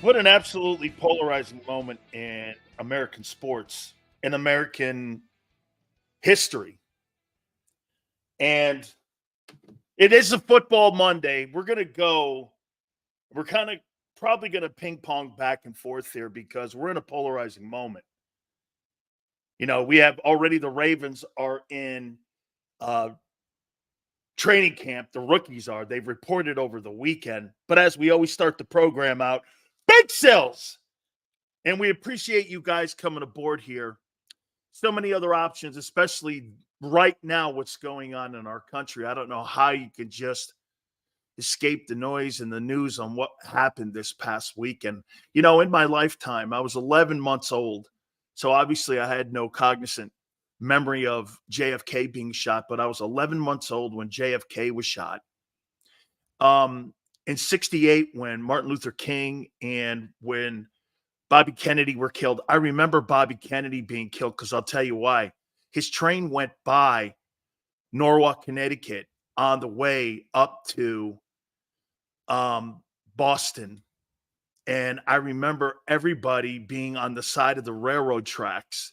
What an absolutely polarizing moment in American sports, in American history. And it is a football Monday. We're kind of probably going to ping pong back and forth here because we're in a polarizing moment. You know, we have already the Ravens are in uh, training camp. The rookies are. They've reported over the weekend. But as we always start the program out, big sales. And we appreciate you guys coming aboard here. So many other options, especially right now, what's going on in our country. I don't know how you can just escape the noise and the news on what happened this past weekend. You know, in my lifetime, I was 11 months old. So obviously I had no cognizant memory of JFK being shot, but I was 11 months old when JFK was shot. In 68, when Martin Luther King and when Bobby Kennedy were killed. I remember Bobby Kennedy being killed because I'll tell you why. His train went by Norwalk, Connecticut on the way up to Boston. And I remember everybody being on the side of the railroad tracks.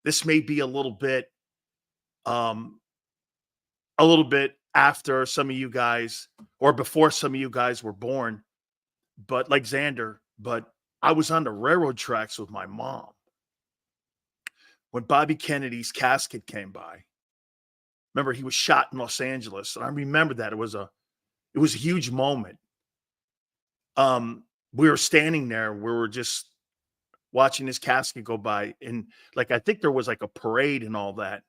This may be a little bit after some of you guys or before some of you guys were born, but like Xander, but I was on the railroad tracks with my mom when Bobby Kennedy's casket came by. Remember, he was shot in Los Angeles, and I remember that it was a huge moment. We were standing there, we were just watching his casket go by, and like I think there was like a parade and all that,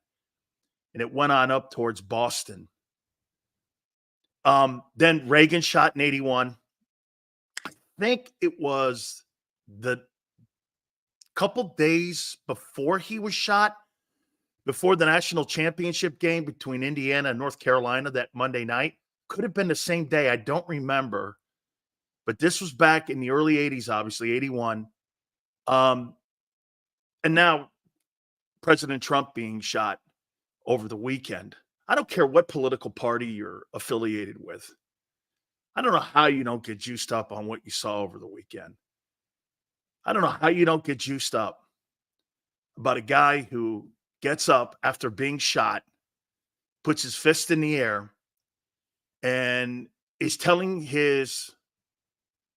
and it went on up towards Boston. Then Reagan shot in 81. I think it was the couple days before he was shot, before the national championship game between Indiana and North Carolina that Monday night. Could have been the same day. I don't remember. But this was back in the early 80s, obviously, 81. And now President Trump being shot over the weekend. I don't care what political party you're affiliated with. I don't know how you don't get juiced up on what you saw over the weekend. I don't know how you don't get juiced up about a guy who gets up after being shot, puts his fist in the air, and is telling his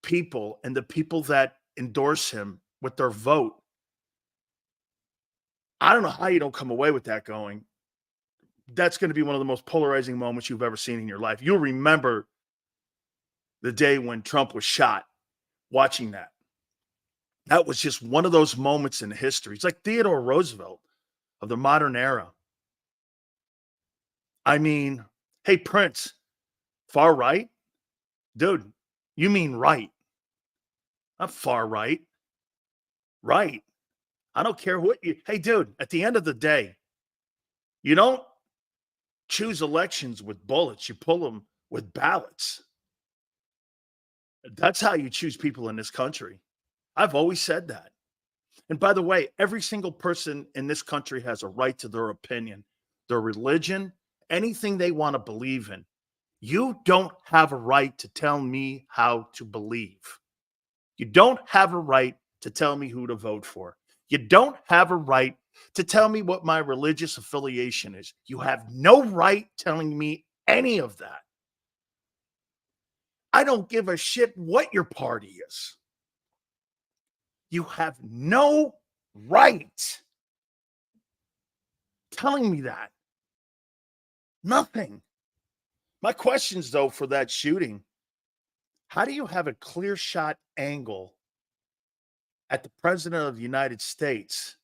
people and the people that endorse him with their vote. I don't know how you don't come away with that going, that's going to be one of the most polarizing moments you've ever seen in your life. You'll remember the day when Trump was shot, watching that. That was just one of those moments in history. It's like Theodore Roosevelt of the modern era. I mean, hey, Prince, far right? Dude, you mean right. Not far right. Right. I don't care what you, hey, dude, at the end of the day, you don't choose elections with bullets. You pull them with ballots. That's how you choose people in this country. I've always said that. And by the way, every single person in this country has a right to their opinion, their religion, anything they want to believe in. You don't have a right to tell me how to believe. You don't have a right to tell me who to vote for. You don't have a right to tell me what my religious affiliation is. You have no right telling me any of that. I don't give a shit what your party is. You have no right telling me that. Nothing. My questions, though, for that shooting, how do you have a clear shot angle at the president of the United States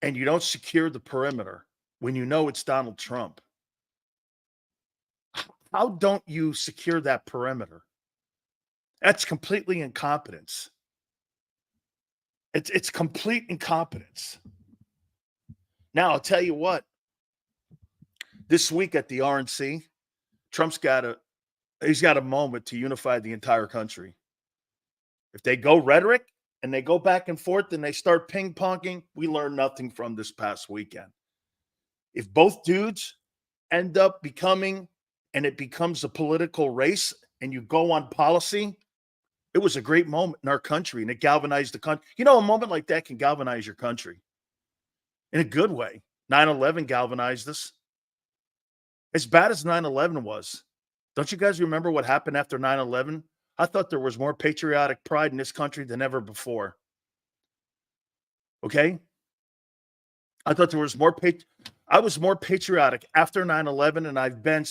and you don't secure the perimeter when you know it's Donald Trump? How don't you secure that perimeter? That's completely incompetence. It's complete incompetence. Now, I'll tell you what. This week at the RNC, Trump's got a moment to unify the entire country. If they go rhetoric and they go back and forth and they start ping-ponging, we learn nothing from this past weekend. If both dudes end up becoming, and it becomes a political race and you go on policy, It was a great moment in our country, and it galvanized the country. You know, a moment like that can galvanize your country in a good way. 9/11 galvanized us. As bad as 9/11 was, don't you guys remember what happened after 9/11? I thought there was more patriotic pride in this country than ever before. Okay? I thought there was I was more patriotic after 9/11 than I've been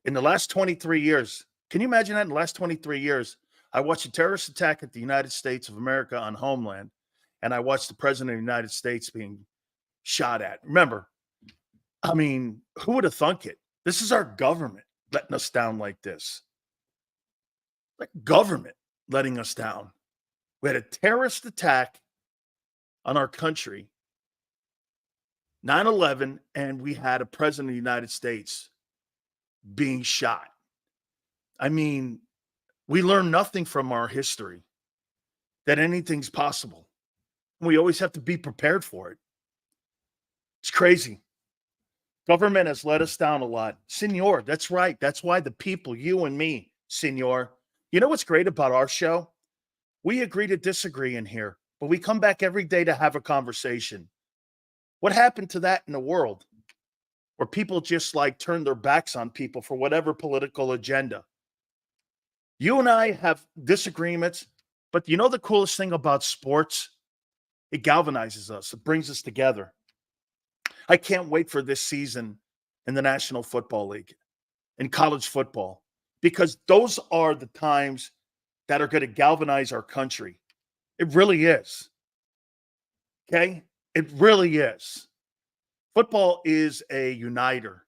in the last 23 years. Can you imagine that? In the last 23 years, I watched a terrorist attack at the United States of America on homeland, and I watched the president of the United States being shot at. Remember, I mean, who would have thunk it? This is our government letting us down like this. Like government letting us down. We had a terrorist attack on our country, 9/11, and we had a president of the United States being shot. I mean, we learn nothing from our history, that anything's possible. We always have to be prepared for it. It's crazy. Government has let us down a lot. Senor, that's right. That's why the people, you and me, senor. You know what's great about our show? We agree to disagree in here, but we come back every day to have a conversation. What happened to that in the world where people just like turn their backs on people for whatever political agenda? You and I have disagreements, but you know the coolest thing about sports? It galvanizes us. It brings us together. I can't wait for this season in the National Football League, in college football, because those are the times that are going to galvanize our country. It really is. Okay? It really is. Football is a uniter.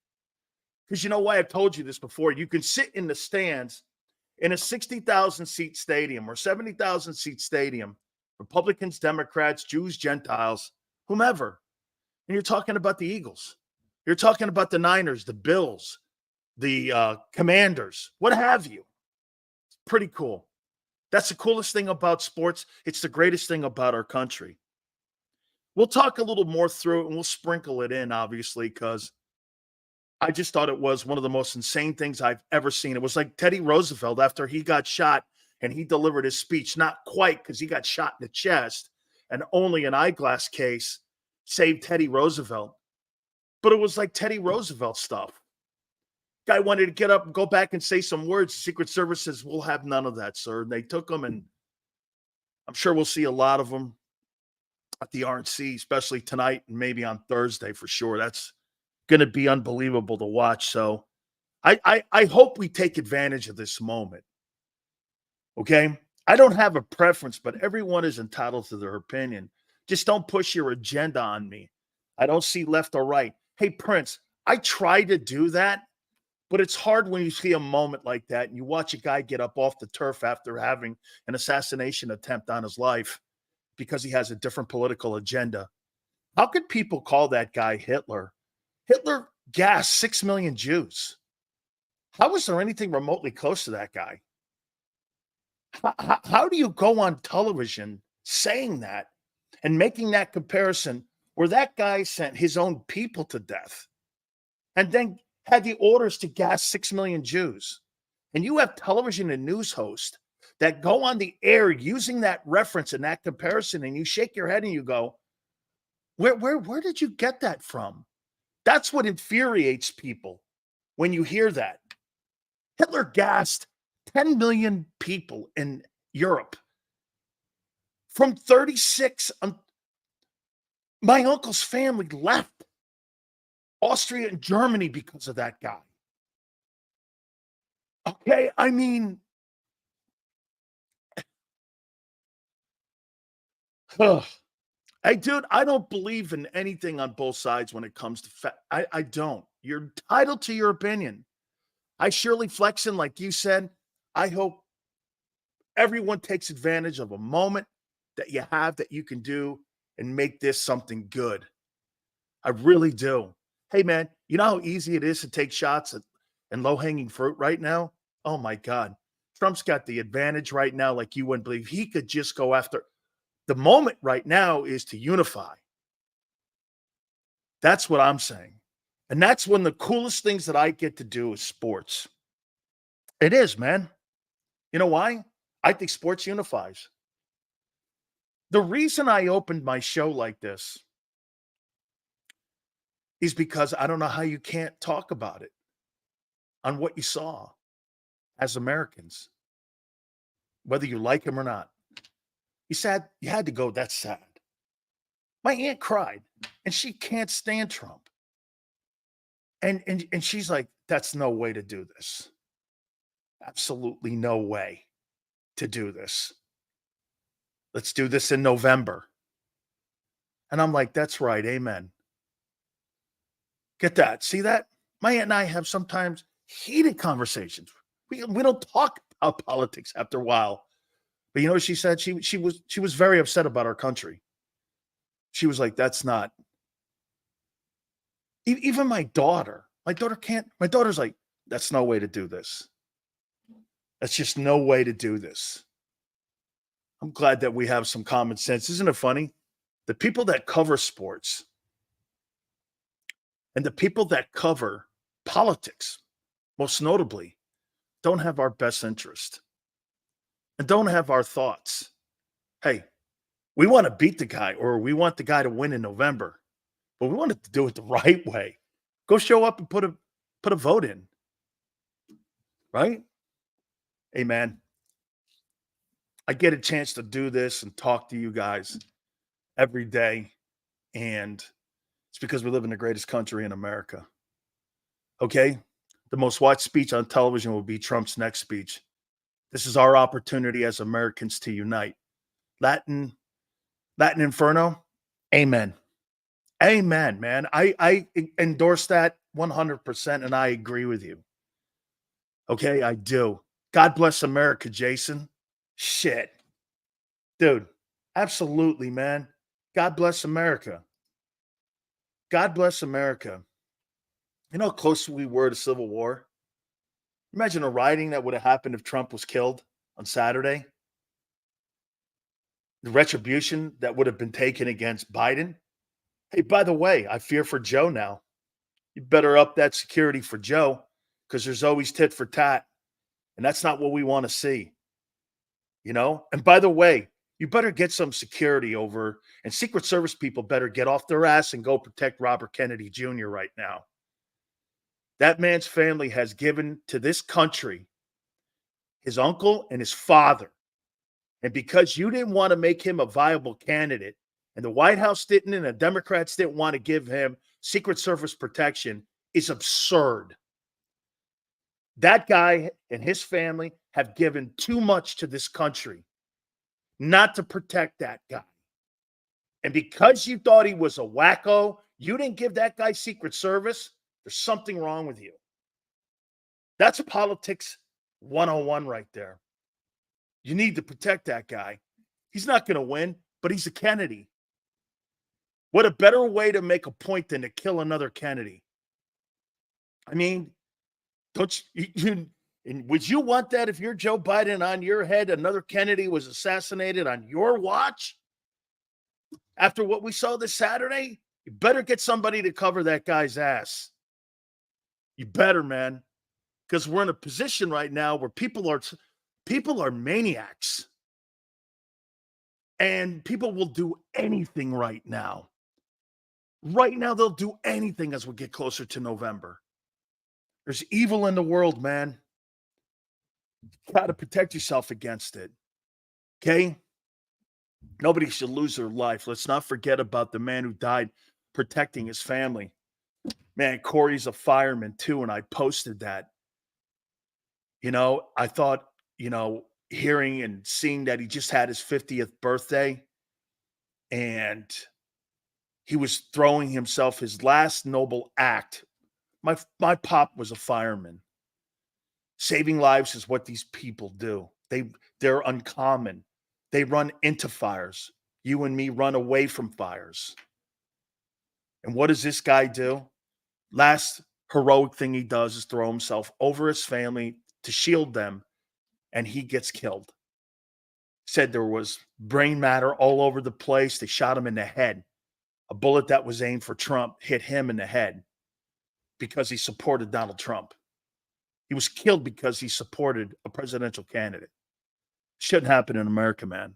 Because you know why? I've told you this before. You can sit in the stands in a 60,000 seat stadium or 70,000 seat stadium, Republicans, Democrats, Jews, Gentiles, whomever. And you're talking about the Eagles. You're talking about the Niners, the Bills, the Commanders, what have you. It's pretty cool. That's the coolest thing about sports. It's the greatest thing about our country. We'll talk a little more through it, and we'll sprinkle it in, obviously, because I just thought it was one of the most insane things I've ever seen. It was like Teddy Roosevelt after he got shot and he delivered his speech. Not quite, because he got shot in the chest, and only an eyeglass case saved Teddy Roosevelt. But it was like Teddy Roosevelt stuff. Guy wanted to get up and go back and say some words. Secret Service says, we'll have none of that, sir. And they took him, and I'm sure we'll see a lot of them at the RNC, especially tonight and maybe on Thursday for sure. That's going to be unbelievable to watch. So I hope we take advantage of this moment. Okay? I don't have a preference, but everyone is entitled to their opinion. Just don't push your agenda on me. I don't see left or right. Hey, Prince, I try to do that, but it's hard when you see a moment like that and you watch a guy get up off the turf after having an assassination attempt on his life because he has a different political agenda. How could people call that guy Hitler? Hitler gassed 6 million Jews. How is there anything remotely close to that guy? How do you go on television saying that and making that comparison where that guy sent his own people to death and then had the orders to gas 6 million Jews? And you have television and news hosts that go on the air using that reference and that comparison, and you shake your head and you go, where did you get that from? That's what infuriates people when you hear that. Hitler gassed 10 million people in Europe. From 36, my uncle's family left Austria and Germany because of that guy. Okay, I mean, hey, dude, I don't believe in anything on both sides when it comes to I don't. You're entitled to your opinion. I surely flexing, like you said. I hope everyone takes advantage of a moment that you have that you can do and make this something good. I really do. Hey, man, you know how easy it is to take shots and low-hanging fruit right now? Oh, my God. Trump's got the advantage right now like you wouldn't believe. He could just go after. The moment right now is to unify. That's what I'm saying. And that's one of the coolest things that I get to do is sports. It is, man. You know why? I think sports unifies. The reason I opened my show like this is because I don't know how you can't talk about it on what you saw as Americans, whether you like him or not. You had to go, that's sad. My aunt cried, and she can't stand Trump. And she's like, that's no way to do this. Absolutely no way to do this. Let's do this in November. And I'm like, that's right. Amen. Get that. See that? My aunt and I have sometimes heated conversations. We don't talk about politics after a while. But you know what she said? She was very upset about our country. She was like, that's not. Even my daughter's like, that's no way to do this. That's just no way to do this. I'm glad that we have some common sense. Isn't it funny? The people that cover sports and the people that cover politics, most notably, don't have our best interest and don't have our thoughts. Hey, we want to beat the guy or we want the guy to win in November, but we want to do it the right way. Go show up and put a vote in. Right? Hey, man, I get a chance to do this and talk to you guys every day. And it's because we live in the greatest country in America. Okay? The most watched speech on television will be Trump's next speech. This is our opportunity as Americans to unite. Latin Inferno. Amen. Amen, man. I endorse that 100% and I agree with you. Okay, I do. God bless America, Jason. Shit. Dude, absolutely, man. God bless America. God bless America. You know how close we were to civil war? Imagine a rioting that would have happened if Trump was killed on Saturday. The retribution that would have been taken against Biden. Hey, by the way, I fear for Joe now. You better up that security for Joe because there's always tit for tat. And that's not what we want to see. You know? And by the way, you better get some security over, and Secret Service people better get off their ass and go protect Robert Kennedy Jr. right now. That man's family has given to this country his uncle and his father. And because you didn't want to make him a viable candidate, and the White House didn't, and the Democrats didn't want to give him Secret Service protection, is absurd. That guy and his family have given too much to this country not to protect that guy. And because you thought he was a wacko, you didn't give that guy Secret Service, there's something wrong with you. That's politics 101 right there. You need to protect that guy. He's not going to win, but he's a Kennedy. What a better way to make a point than to kill another Kennedy. I mean, don't you would you want that if you're Joe Biden on your head, another Kennedy was assassinated on your watch? After what we saw this Saturday, you better get somebody to cover that guy's ass. You better, man. Because we're in a position right now where people are maniacs. And people will do anything right now. Right now, they'll do anything as we get closer to November. There's evil in the world, man. You got to protect yourself against it. Okay? Nobody should lose their life. Let's not forget about the man who died protecting his family. Man, Corey's a fireman too, and I posted that. You know, I thought, hearing and seeing that he just had his 50th birthday and he was throwing himself his last noble act. My pop was a fireman. Saving lives is what these people do. They're uncommon. They run into fires. You and me run away from fires. And what does this guy do? Last heroic thing he does is throw himself over his family to shield them, and he gets killed. Said there was brain matter all over the place. They shot him in the head. A bullet that was aimed for Trump hit him in the head because he supported Donald Trump. He was killed because he supported a presidential candidate. Shouldn't happen in America, man.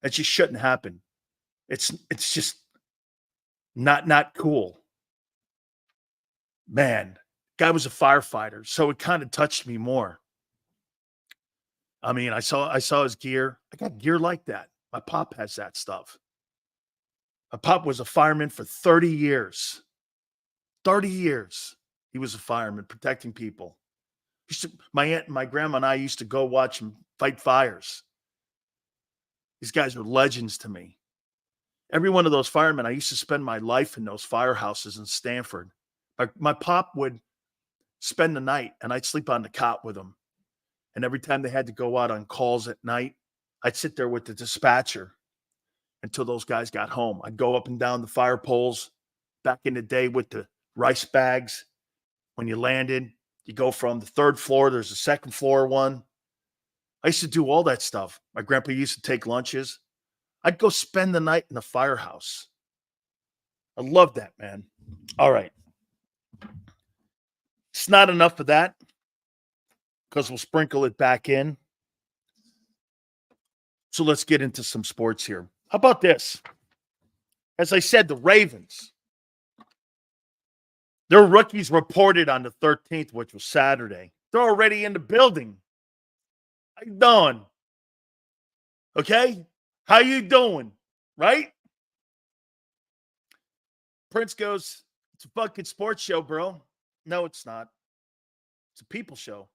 It just shouldn't happen. It's just not cool. Man, guy was a firefighter, so it kind of touched me more. I mean, I saw his gear. I got gear like that. My pop has that stuff. My pop was a fireman for 30 years. 30 years. He was a fireman protecting people. My aunt and my grandma and I used to go watch him fight fires. These guys are legends to me. Every one of those firemen, I used to spend my life in those firehouses in Stanford. My pop would spend the night, and I'd sleep on the cot with him. And every time they had to go out on calls at night, I'd sit there with the dispatcher until those guys got home. I'd go up and down the fire poles back in the day with the rice bags. When you landed, you go from the third floor, there's a second floor one. I used to do all that stuff. My grandpa used to take lunches. I'd go spend the night in the firehouse. I love that, man. All right. It's not enough of that because we'll sprinkle it back in. So let's get into some sports here. How about this? As I said, the Ravens, their rookies reported on the 13th, which was Saturday. They're already in the building. How you doing? Okay? How you doing? Right? Prince goes, it's a fucking sports show, bro. No, it's not. It's a people show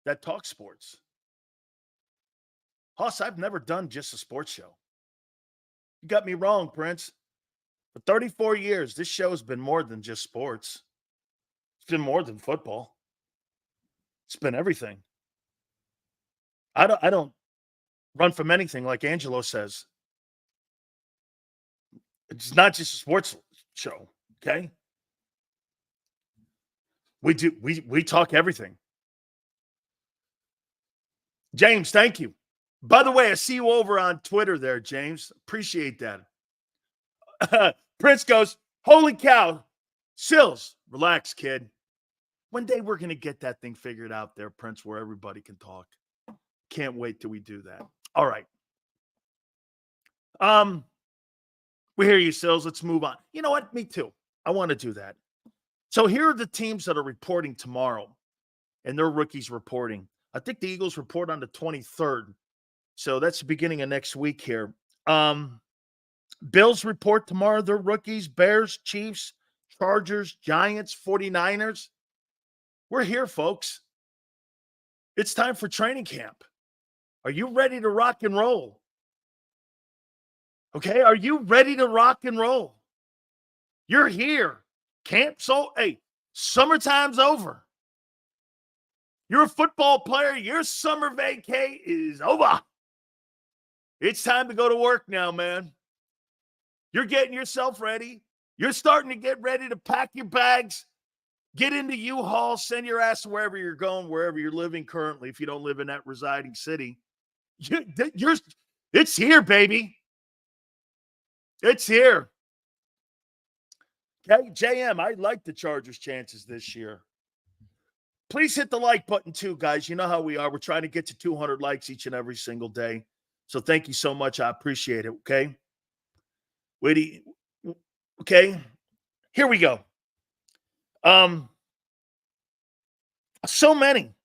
that talks sports. Hoss, I've never done just a sports show. You got me wrong, Prince. For 34 years, this show has been more than just sports. It's been more than football. It's been everything. I don't run from anything like Angelo says. It's not just a sports show, okay? We talk everything. James, thank you. By the way, I see you over on Twitter there, James. Appreciate that. Prince goes, holy cow. Sills, relax, kid. One day we're going to get that thing figured out there, Prince, where everybody can talk. Can't wait till we do that. All right. We hear you, Sills. Let's move on. You know what? Me too. I want to do that. So here are the teams that are reporting tomorrow, and their rookies reporting. I think the Eagles report on the 23rd. So that's the beginning of next week here. Bills report tomorrow. Their rookies, Bears, Chiefs, Chargers, Giants, 49ers. We're here, folks. It's time for training camp. Are you ready to rock and roll? Okay, are you ready to rock and roll? You're here. Hey, summertime's over. You're a football player. Your summer vacay is over. It's time to go to work now, man. You're getting yourself ready. You're starting to get ready to pack your bags, get into U-Haul, send your ass wherever you're going, wherever you're living currently, if you don't live in that residing city. It's here, baby. It's here. Okay, JM, I like the Chargers' chances this year. Please hit the like button too, guys. You know how we are. We're trying to get to 200 likes each and every single day. So thank you so much. I appreciate it, okay? Okay, here we go. So many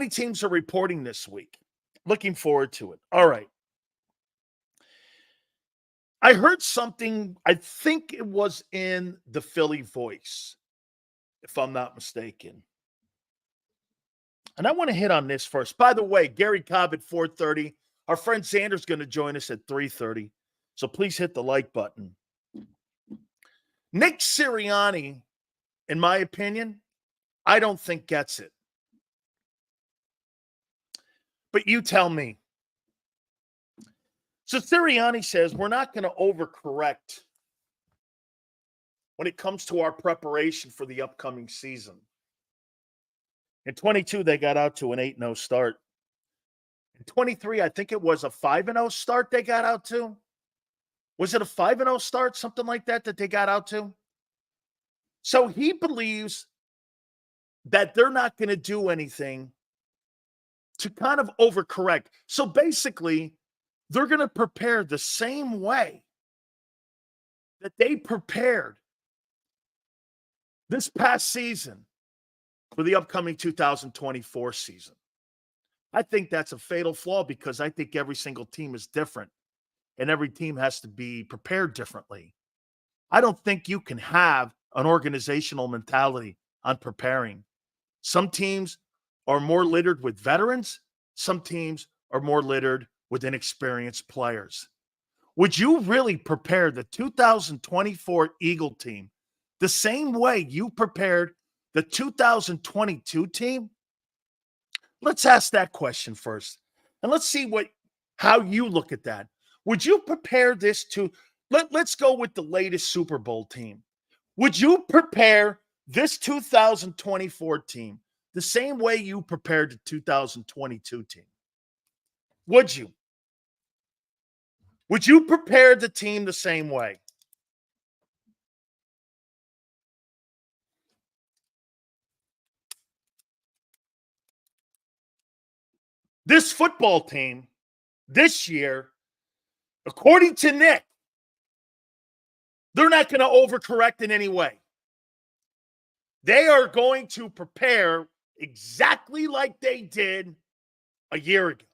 teams are reporting this week. Looking forward to it. All right. I heard something, I think it was in the Philly Voice, if I'm not mistaken. And I want to hit on this first. By the way, Gary Cobb at 4:30. Our friend Xander's going to join us at 3:30. So please hit the like button. Nick Sirianni, in my opinion, I don't think gets it. But you tell me. So Sirianni says we're not going to overcorrect when it comes to our preparation for the upcoming season. In 22, they got out to an 8-0 start. In 23, I think it was a 5-0 start they got out to. Was it a 5-0 start, something like that they got out to? So he believes that they're not going to do anything to kind of overcorrect. So basically, they're going to prepare the same way that they prepared this past season for the upcoming 2024 season. I think that's a fatal flaw because I think every single team is different and every team has to be prepared differently. I don't think you can have an organizational mentality on preparing. Some teams are more littered with veterans. Some teams are more littered with inexperienced players. Would you really prepare the 2024 Eagle team the same way you prepared the 2022 team? Let's ask that question first. And let's see how you look at that. Would you prepare this to let's go with the latest Super Bowl team. Would you prepare this 2024 team the same way you prepared the 2022 team? Would you? Would you prepare the team the same way? This football team this year, according to Nick, they're not going to overcorrect in any way. They are going to prepare exactly like they did a year ago.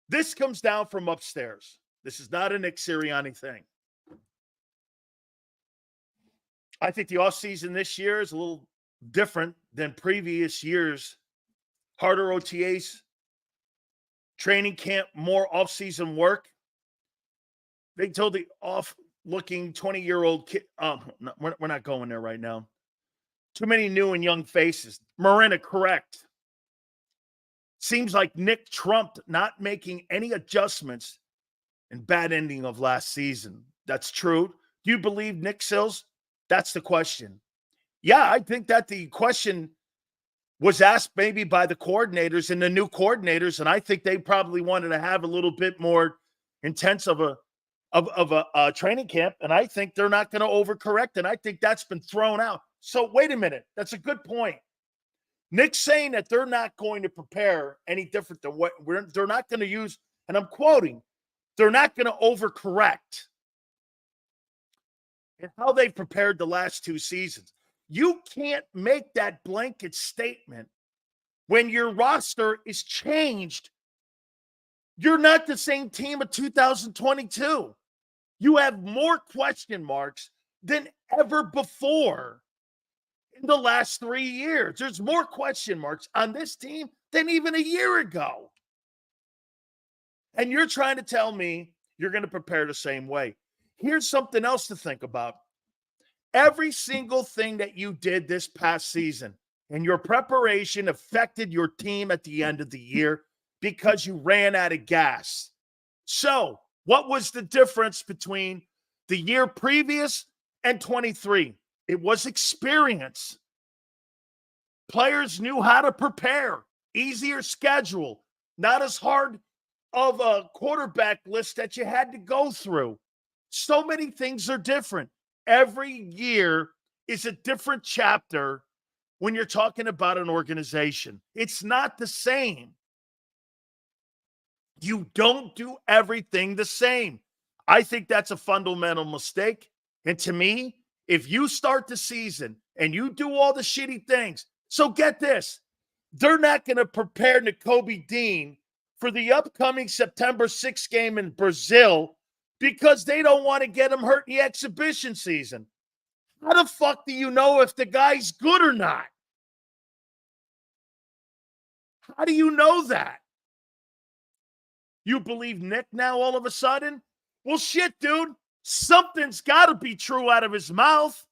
This comes down from upstairs. This is not a Nick Sirianni thing. I think the offseason this year is a little different than previous years. Harder OTAs, training camp, more offseason work. They told the off-looking 20-year-old kid, no, we're not going there right now. Too many new and young faces. Marina, correct. Seems like Nick trumped not making any adjustments and bad ending of last season. That's true. Do you believe Nick Sills? That's the question. Yeah, I think that the question was asked maybe by the coordinators and the new coordinators, and I think they probably wanted to have a little bit more intense of a training camp, and I think they're not going to overcorrect, and I think that's been thrown out. So wait a minute. That's a good point. Nick's saying that they're not going to prepare any different than what they're not going to use, and I'm quoting, they're not going to overcorrect in how they've prepared the last two seasons. You can't make that blanket statement when your roster is changed. You're not the same team of 2022. You have more question marks than ever before in the last 3 years. There's more question marks on this team than even a year ago. And you're trying to tell me you're going to prepare the same way. Here's something else to think about. Every single thing that you did this past season and your preparation affected your team at the end of the year because you ran out of gas. So, what was the difference between the year previous and 23? It was experience. Players knew how to prepare. Easier schedule. Not as hard of a quarterback list that you had to go through. So many things are different. Every year is a different chapter when you're talking about an organization. It's not the same. You don't do everything the same. I think that's a fundamental mistake. And to me, if you start the season and you do all the shitty things, so get this, they're not going to prepare Nakobe Dean for the upcoming September 6th game in Brazil because they don't want to get him hurt in the exhibition season. How the fuck do you know if the guy's good or not? How do you know that? You believe Nick now all of a sudden? Well, shit, dude. Something's got to be true out of his mouth.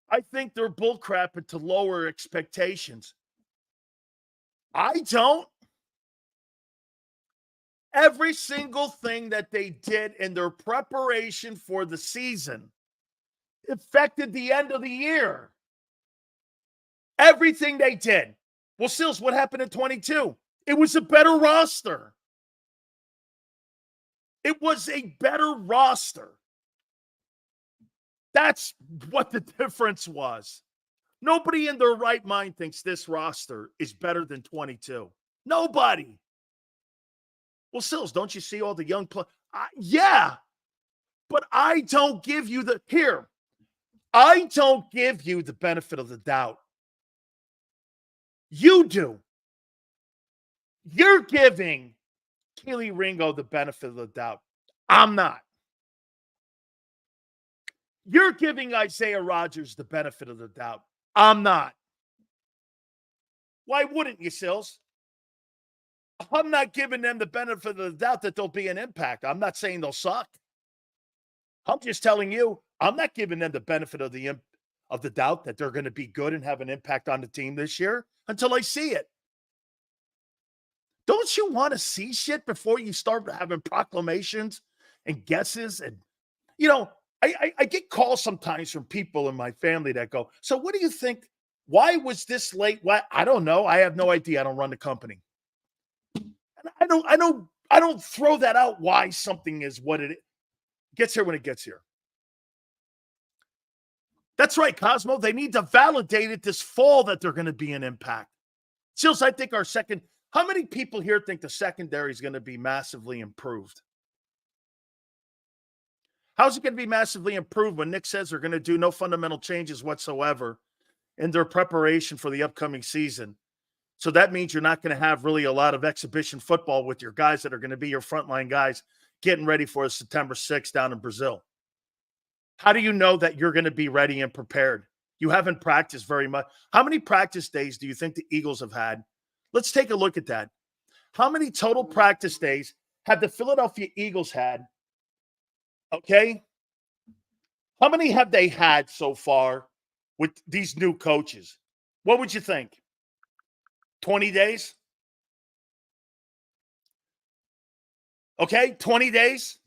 I think they're bullcrapping to lower expectations. I don't. Every single thing that they did in their preparation for the season affected the end of the year. Everything they did. Well, Sills, what happened in 22? It was a better roster. It was a better roster. That's what the difference was. Nobody in their right mind thinks this roster is better than 22. Nobody. Well, Sills, don't you see all the young players? Yeah, but I don't give you I don't give you the benefit of the doubt. You do. You're giving Keely Ringo the benefit of the doubt. I'm not. You're giving Isaiah Rodgers the benefit of the doubt. I'm not. Why wouldn't you, Sills? I'm not giving them the benefit of the doubt that there'll be an impact. I'm not saying they'll suck. I'm just telling you, I'm not giving them the benefit of the doubt that they're going to be good and have an impact on the team this year until I see it. Don't you want to see shit before you start having proclamations and guesses? And, I get calls sometimes from people in my family that go, so what do you think? Why was this late? Why? I don't know. I have no idea. I don't run the company. And I don't throw that out why something is what it gets here when it gets here. That's right, Cosmo. They need to validate it this fall that they're going to be an impact. Sills, I think how many people here think the secondary is going to be massively improved? How's it going to be massively improved when Nick says they're going to do no fundamental changes whatsoever in their preparation for the upcoming season? So that means you're not going to have really a lot of exhibition football with your guys that are going to be your frontline guys getting ready for September 6th down in Brazil. How do you know that you're going to be ready and prepared? You haven't practiced very much. How many practice days do you think the Eagles have had? Let's take a look at that. How many total practice days have the Philadelphia Eagles had? Okay. How many have they had so far with these new coaches? What would you think? 20 days? Okay, 20 days?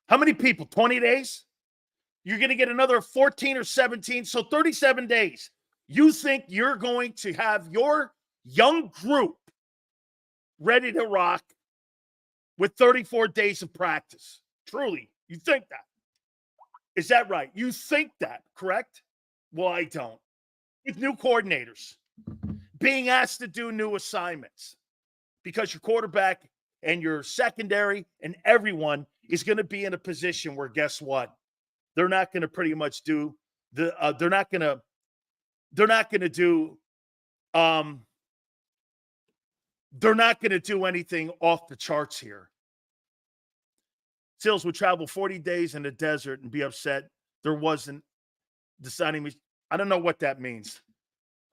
How many people? 20 days? You're going to get another 14 or 17, so 37 days. You think you're going to have your young group ready to rock with 34 days of practice? Truly, you think that? Is that right? You think that, correct? Well, I don't. With new coordinators, being asked to do new assignments because your quarterback and your secondary and everyone is going to be in a position where, guess what? They're not going to pretty much do the they're not going to do anything off the charts here. Sills would travel 40 days in the desert and be upset there wasn't deciding. I don't know what that means.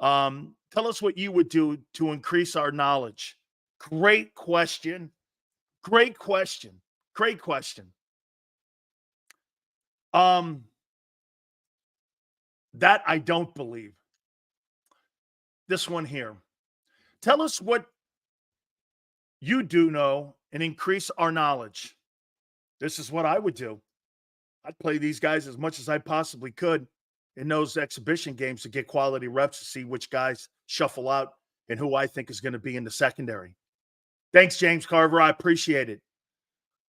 Tell us what you would do to increase our knowledge. Great question. Great question. Great question. That I don't believe. This one here. Tell us what you do know and increase our knowledge. This is what I would do. I'd play these guys as much as I possibly could in those exhibition games to get quality reps to see which guys shuffle out and who I think is going to be in the secondary. Thanks, James Carver. I appreciate it.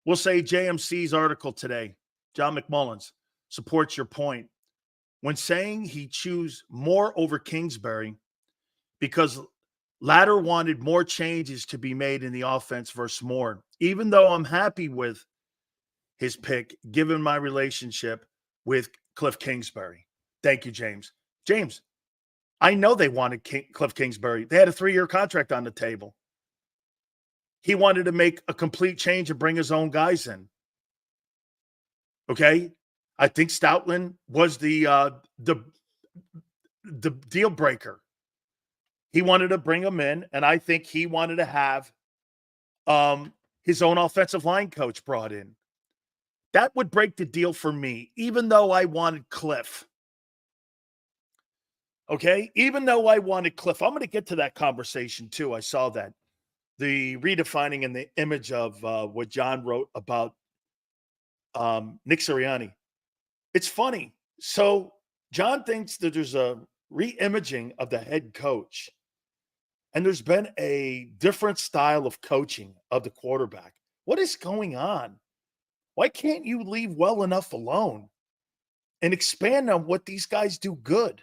We'll say JMC's article today, John McMullins, supports your point when saying he choose more over Kingsbury because Latter wanted more changes to be made in the offense versus Moore. Even though I'm happy with his pick, given my relationship with Cliff Kingsbury. Thank you, James. James, I know they wanted Cliff Kingsbury. They had a 3-year contract on the table. He wanted to make a complete change and bring his own guys in. Okay? I think Stoutland was the deal breaker. He wanted to bring him in, and I think he wanted to have his own offensive line coach brought in. That would break the deal for me, even though I wanted Cliff. Okay? Even though I wanted Cliff. I'm going to get to that conversation, too. I saw that. The redefining and the image of what John wrote about Nick Sirianni. It's funny. So John thinks that there's a re-imaging of the head coach. And there's been a different style of coaching of the quarterback. What is going on? Why can't you leave well enough alone? and expand on what these guys do good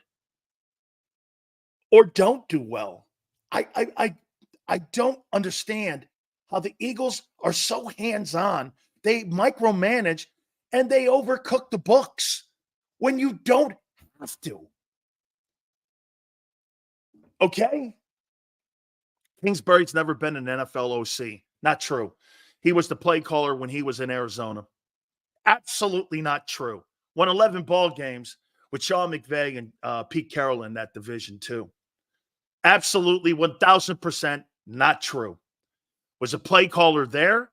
or don't do well. I don't understand how the Eagles are so hands-on. They micromanage and they overcook the books when you don't have to. Okay? Kingsbury's never been an NFL OC. Not true. He was the play caller when he was in Arizona. Absolutely not true. Won 11 ball games with Sean McVay and Pete Carroll in that division too. Absolutely 1,000% not true. Was a play caller there.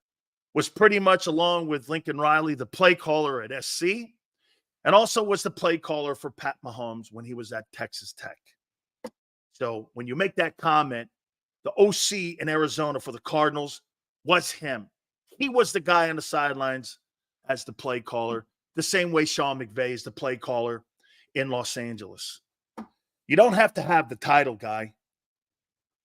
Was pretty much along with Lincoln Riley, the play caller at SC. And also was the play caller for Pat Mahomes when he was at Texas Tech. So when you make that comment, the OC in Arizona for the Cardinals was him. He was the guy on the sidelines as the play caller, the same way Sean McVay is the play caller in Los Angeles. You don't have to have the title, guy.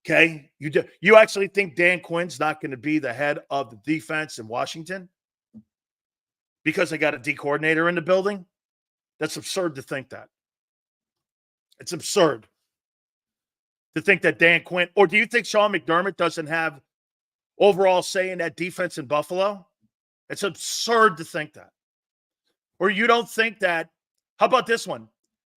Okay? You actually think Dan Quinn's not going to be the head of the defense in Washington because they got a D coordinator in the building? That's absurd to think that. It's absurd to think that Dan Quinn, or do you think Sean McDermott doesn't have overall say in that defense in Buffalo? It's absurd to think that. Or you don't think that, how about this one?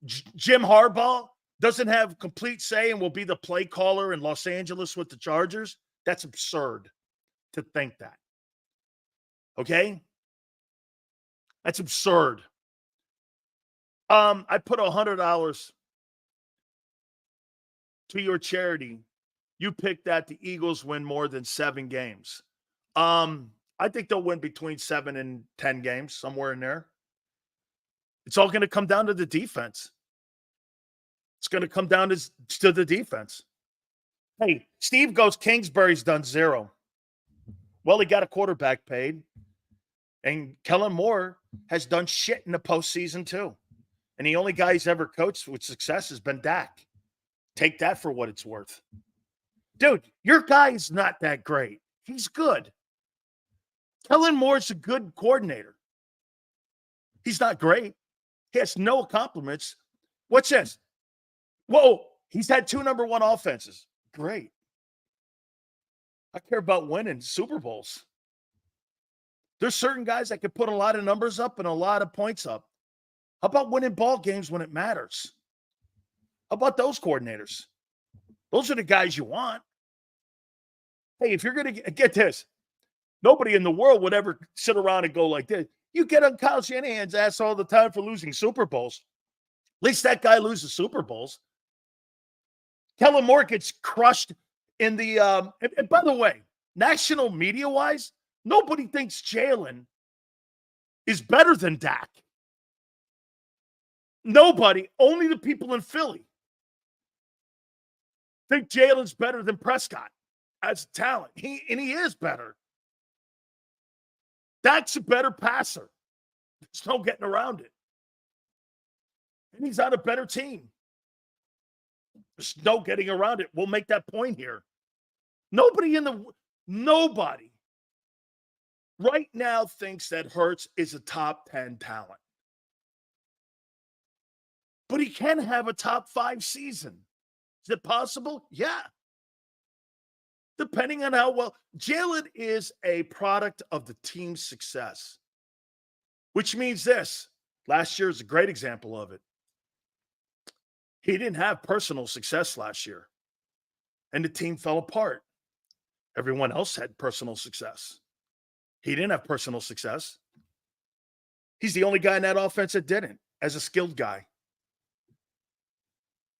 Jim Harbaugh doesn't have complete say and will be the play caller in Los Angeles with the Chargers? That's absurd to think that. Okay? That's absurd. I put $100 to your charity. You picked that the Eagles win more than 7 games. I think they'll win between 7 and 10 games, somewhere in there. It's all going to come down to the defense. It's going to come down to the defense. Hey, Steve goes, Kingsbury's done 0. Well, he got a quarterback paid. And Kellen Moore has done shit in the postseason too. And the only guy he's ever coached with success has been Dak. Take that for what it's worth. Dude, your guy is not that great. He's good. Kellen Moore's a good coordinator. He's not great. He has no accomplishments. What's this? Whoa, he's had 2 number 1 offenses. Great. I care about winning Super Bowls. There's certain guys that can put a lot of numbers up and a lot of points up. How about winning ball games when it matters? How about those coordinators? Those are the guys you want. Hey, if you're going to get this, nobody in the world would ever sit around and go like this. You get on Kyle Shanahan's ass all the time for losing Super Bowls. At least that guy loses Super Bowls. Kellen Moore gets crushed in the and by the way, national media-wise, nobody thinks Jalen is better than Dak. Nobody, only the people in Philly think Jalen's better than Prescott as a talent. He is better. Dak's a better passer. There's no getting around it. And he's on a better team. There's no getting around it. We'll make that point here. Nobody right now thinks that Hurts is a top 10 talent. But he can have a top 5 season. Is it possible? Yeah. Depending on how well. Jalen is a product of the team's success, which means this. Last year is a great example of it. He didn't have personal success last year, and the team fell apart. Everyone else had personal success. He didn't have personal success. He's the only guy in that offense that didn't, as a skilled guy.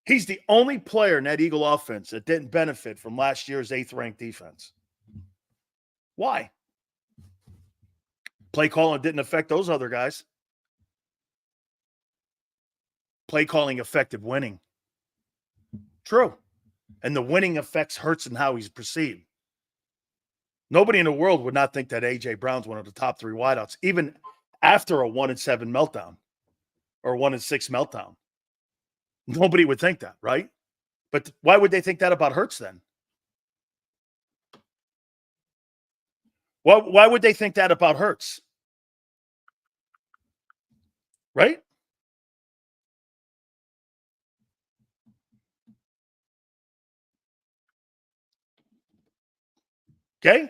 He's the only player in that Eagle offense that didn't benefit from last year's 8th-ranked defense. Why? Play calling didn't affect those other guys. Play calling affected winning. True. And the winning affects Hurts and how he's perceived. Nobody in the world would not think that A.J. Brown's one of the top 3 wideouts, even after a 1-7 meltdown or 1-6 meltdown. Nobody would think that, right? But why would they think that about Hurts then? Why would they think that about Hurts? Right? Okay?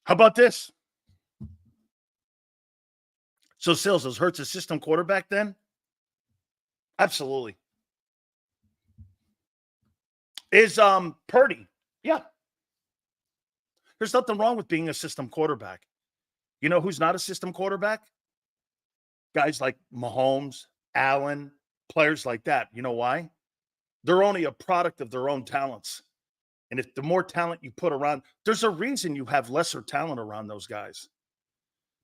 How about this? So Sills, was Hurts a system quarterback then? Absolutely. Is Purdy? Yeah. There's nothing wrong with being a system quarterback. You know who's not a system quarterback? Guys like Mahomes, Allen, players like that. You know why? They're only a product of their own talents. And if the more talent you put around, there's a reason you have lesser talent around those guys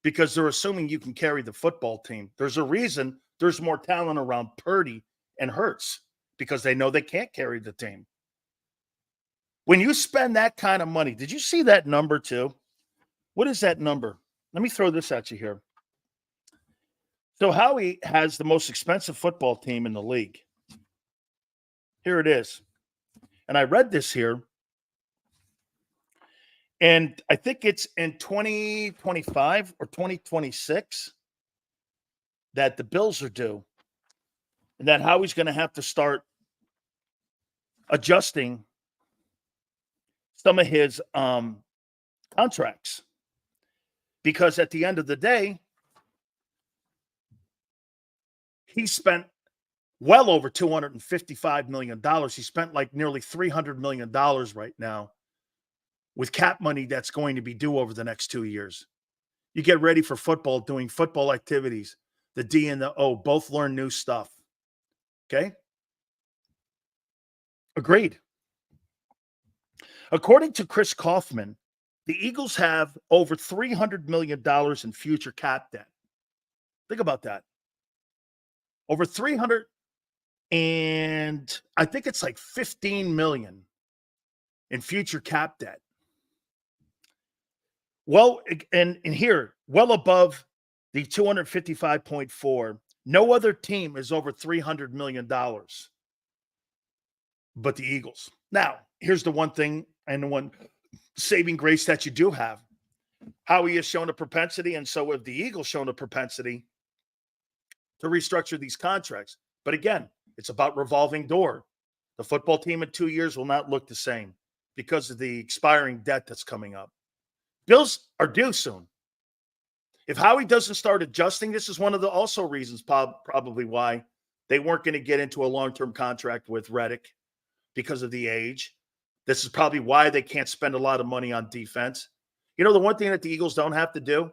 because they're assuming you can carry the football team. There's a reason there's more talent around Purdy and Hurts because they know they can't carry the team. When you spend that kind of money, did you see that number too? What is that number? Let me throw this at you here. So Howie has the most expensive football team in the league. Here it is. And I read this here. And I think it's in 2025 or 2026 that the bills are due. And that Howie's going to have to start adjusting some of his contracts. Because at the end of the day, he spent well over $255 million. He spent like nearly $300 million right now with cap money that's going to be due over the next 2 years. You get ready for football, doing football activities. The D and the O both learn new stuff. Okay? Agreed. According to Chris Kaufman, the Eagles have over $300 million in future cap debt. Think about that. Over 300, and I think it's like 15 million in future cap debt. Well, and here, well above the 255.4. No other team is over $300 million but the Eagles. Now, here's the one thing and the one saving grace that you do have. Howie has shown a propensity, and so have the Eagles shown a propensity to restructure these contracts. But again, it's about revolving door. The football team in 2 years will not look the same because of the expiring debt that's coming up. Bills are due soon. If Howie doesn't start adjusting, this is one of the also reasons probably why they weren't going to get into a long-term contract with Reddick because of the age. This is probably why they can't spend a lot of money on defense. You know, the one thing that the Eagles don't have to do,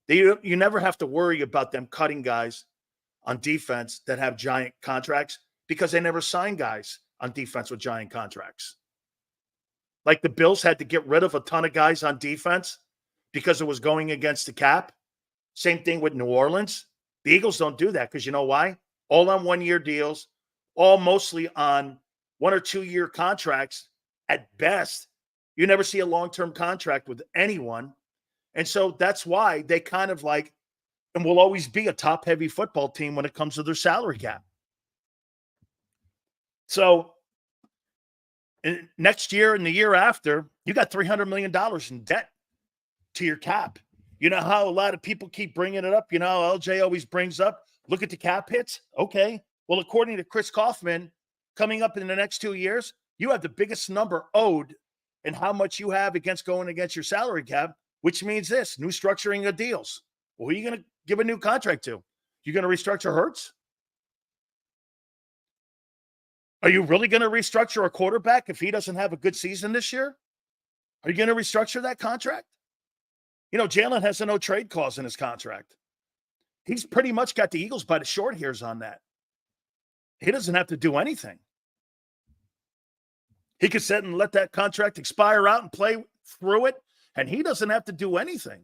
you never have to worry about them cutting guys on defense that have giant contracts because they never sign guys on defense with giant contracts. Like the Bills had to get rid of a ton of guys on defense because it was going against the cap. Same thing with New Orleans. The Eagles don't do that because you know why? All on one-year deals, all mostly on 1 or 2 year contracts at best. You never see a long-term contract with anyone. And so that's why they kind of like, and will always be a top-heavy football team when it comes to their salary cap. So next year and the year after, you got $300 million in debt to your cap. You know how a lot of people keep bringing it up? You know, LJ always brings up, look at the cap hits. Okay. Well, according to Chris Kaufman, coming up in the next 2 years, you have the biggest number owed and how much you have going against your salary cap, which means this, new structuring of deals. Well, who are you going to give a new contract to? You going to restructure Hurts? Are you really going to restructure a quarterback if he doesn't have a good season this year? Are you going to restructure that contract? You know, Jalen has a no trade clause in his contract. He's pretty much got the Eagles by the short hairs on that. He doesn't have to do anything. He could sit and let that contract expire out and play through it, and he doesn't have to do anything.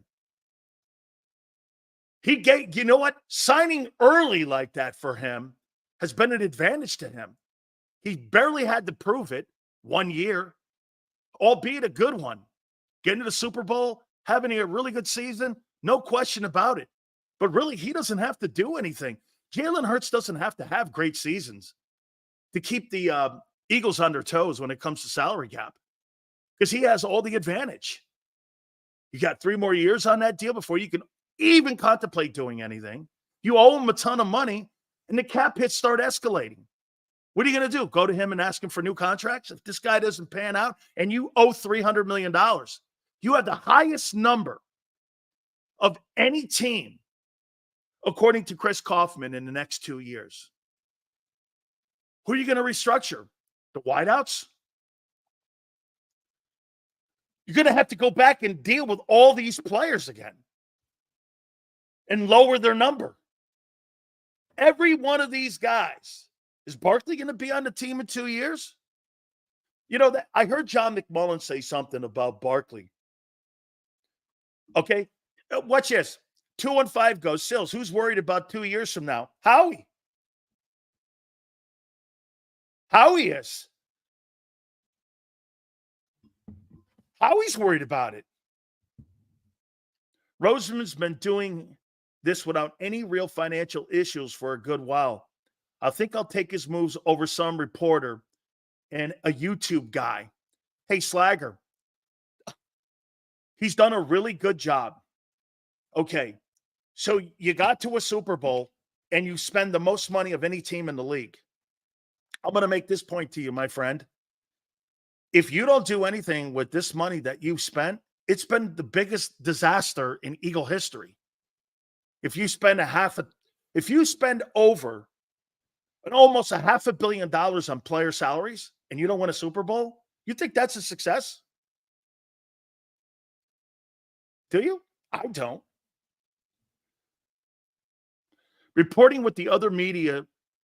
You know what? Signing early like that for him has been an advantage to him. He barely had to prove it 1 year, albeit a good one. Getting to the Super Bowl, having a really good season, no question about it. But really, he doesn't have to do anything. Jalen Hurts doesn't have to have great seasons to keep the Eagles on their toes when it comes to salary cap because he has all the advantage. You got 3 more years on that deal before you can even contemplate doing anything. You owe him a ton of money, and the cap hits start escalating. What are you going to do? Go to him and ask him for new contracts? If this guy doesn't pan out and you owe $300 million, you have the highest number of any team, according to Chris Kaufman, in the next 2 years. Who are you going to restructure? The wideouts? You're going to have to go back and deal with all these players again and lower their number. Every one of these guys. Is Barkley going to be on the team in 2 years? You know, I heard John McMullen say something about Barkley. Okay, watch this. 215 goes, Sills, who's worried about 2 years from now? Howie. Howie is. Howie's worried about it. Roseman's been doing this without any real financial issues for a good while. I think I'll take his moves over some reporter and a YouTube guy. Hey, Slagger, he's done a really good job. Okay, so you got to a Super Bowl and you spend the most money of any team in the league. I'm going to make this point to you, my friend. If you don't do anything with this money that you've spent, it's been the biggest disaster in Eagle history. If you spend over almost $500 million on player salaries and you don't win a Super Bowl, you think that's a success? Do you? I don't. Reporting what the other media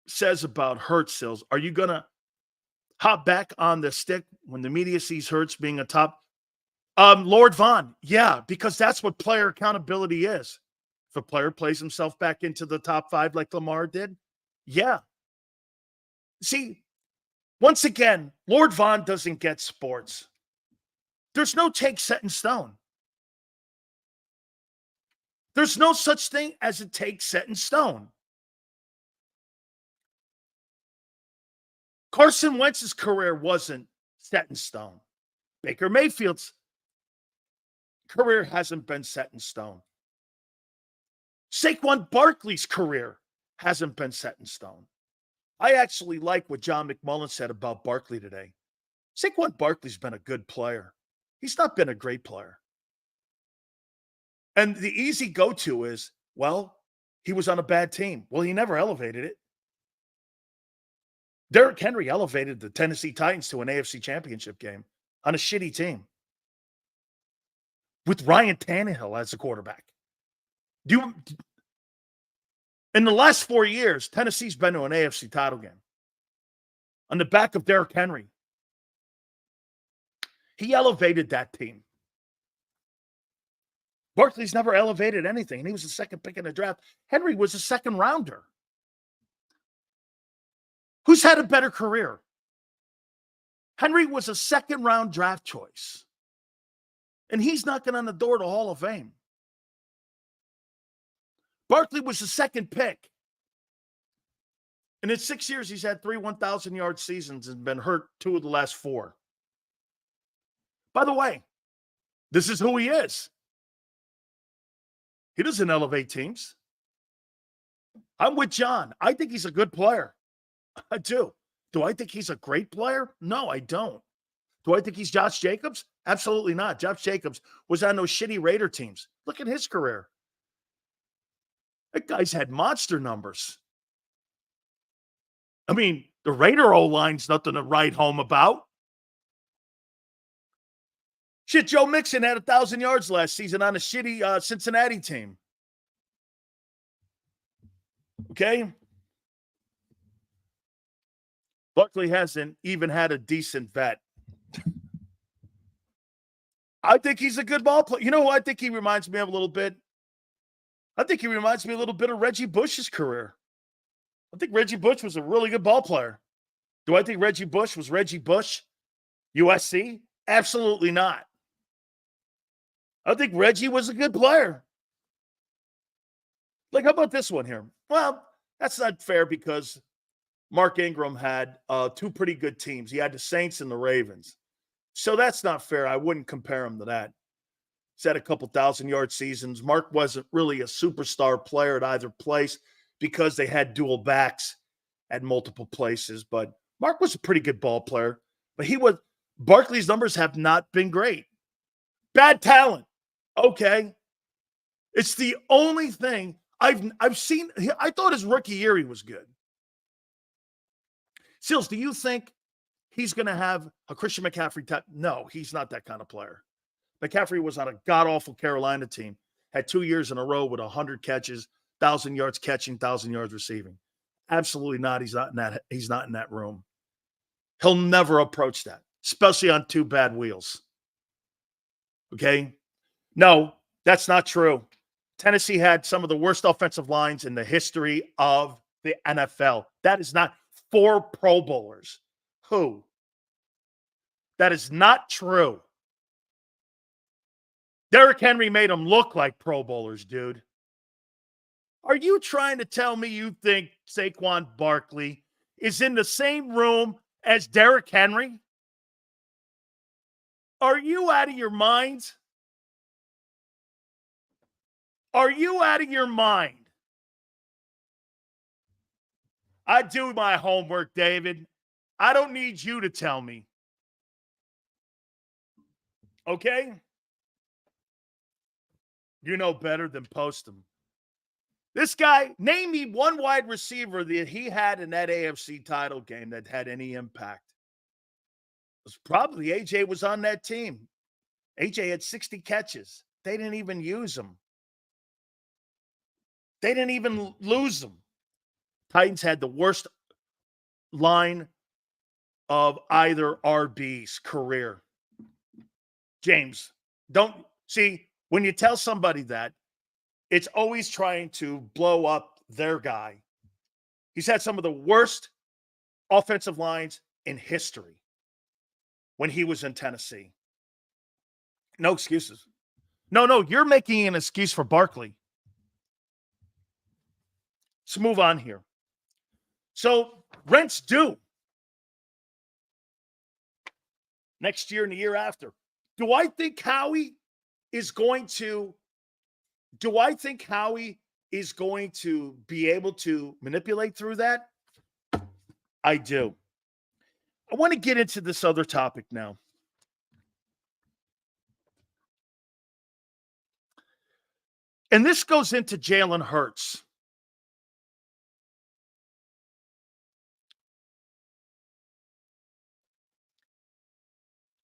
says about Hurts, Sills, are you going to hop back on the stick when the media sees Hurts being a top? Lord Vaughn, yeah, because that's what player accountability is. If a player plays himself back into the top 5 like Lamar did, yeah. See, once again, Lord Vaughn doesn't get sports. There's no take set in stone. There's no such thing as a take set in stone. Carson Wentz's career wasn't set in stone. Baker Mayfield's career hasn't been set in stone. Saquon Barkley's career hasn't been set in stone. I actually like what John McMullen said about Barkley today. Saquon Barkley's been a good player. He's not been a great player. And the easy go-to is, well, he was on a bad team. Well, he never elevated it. Derrick Henry elevated the Tennessee Titans to an AFC championship game on a shitty team with Ryan Tannehill as a quarterback. In the last 4 years, Tennessee's been to an AFC title game on the back of Derrick Henry. He elevated that team. Barkley's never elevated anything, and he was the second pick in the draft. Henry was a second rounder. Who's had a better career? Henry was a second-round draft choice, and he's knocking on the door to Hall of Fame. Barkley was the second pick. And in 6 years, he's had 3 1,000-yard seasons and been hurt 2 of the last 4. By the way, this is who he is. He doesn't elevate teams. I'm with John. I think he's a good player. I do. Do I think he's a great player? No, I don't. Do I think he's Josh Jacobs? Absolutely not. Josh Jacobs was on those shitty Raider teams. Look at his career. That guy's had monster numbers. I mean, the Raider O-line's nothing to write home about. Shit, Joe Mixon had 1,000 yards last season on a shitty Cincinnati team. Okay? Barkley hasn't even had a decent vet. I think he's a good ball player. You know who I think he reminds me of a little bit? I think he reminds me a little bit of Reggie Bush's career. I think Reggie Bush was a really good ball player. Do I think Reggie Bush was Reggie Bush, USC? Absolutely not. I think Reggie was a good player. Like, how about this one here? Well, that's not fair because Mark Ingram had 2 pretty good teams. He had the Saints and the Ravens. So that's not fair. I wouldn't compare him to that. He's had a couple 1,000-yard seasons. Mark wasn't really a superstar player at either place because they had dual backs at multiple places. But Mark was a pretty good ball player. But Barkley's numbers have not been great. Bad talent. Okay. It's the only thing I've seen. I thought his rookie year he was good. Seals, do you think he's going to have a Christian McCaffrey type? No, he's not that kind of player. McCaffrey was on a god-awful Carolina team, had 2 years in a row with 100 catches, 1,000 yards catching, 1,000 yards receiving. Absolutely not. He's not in that room. He'll never approach that, especially on two bad wheels. Okay? No, that's not true. Tennessee had some of the worst offensive lines in the history of the NFL. That is not 4 Pro Bowlers. Who? That is not true. Derrick Henry made them look like Pro Bowlers, dude. Are you trying to tell me you think Saquon Barkley is in the same room as Derrick Henry? Are you out of your mind? Are you out of your mind? I do my homework, David. I don't need you to tell me. Okay? You know better than post them. This guy, name me one wide receiver that he had in that AFC title game that had any impact. It was probably AJ was on that team. AJ had 60 catches. They didn't even use him. They didn't even lose him. Titans had the worst line of either RB's career. James, don't see when you tell somebody that, it's always trying to blow up their guy. He's had some of the worst offensive lines in history when he was in Tennessee. No excuses. No, you're making an excuse for Barkley. Let's move on here. So rent's due next year and the year after. Do I think Howie is going to be able to manipulate through that? I do. I want to get into this other topic now. And this goes into Jalen Hurts.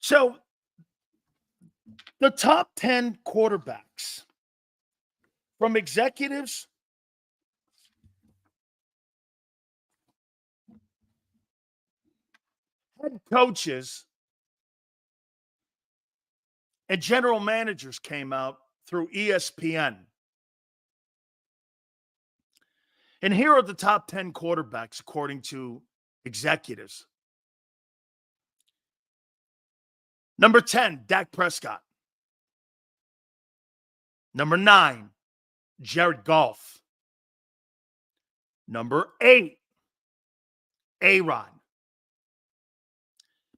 So the top 10 quarterbacks from executives head coaches and general managers came out through ESPN. And here are the top 10 quarterbacks according to executives. Number 10, Dak Prescott. Number 9, Jared Goff. Number 8, A-Rod.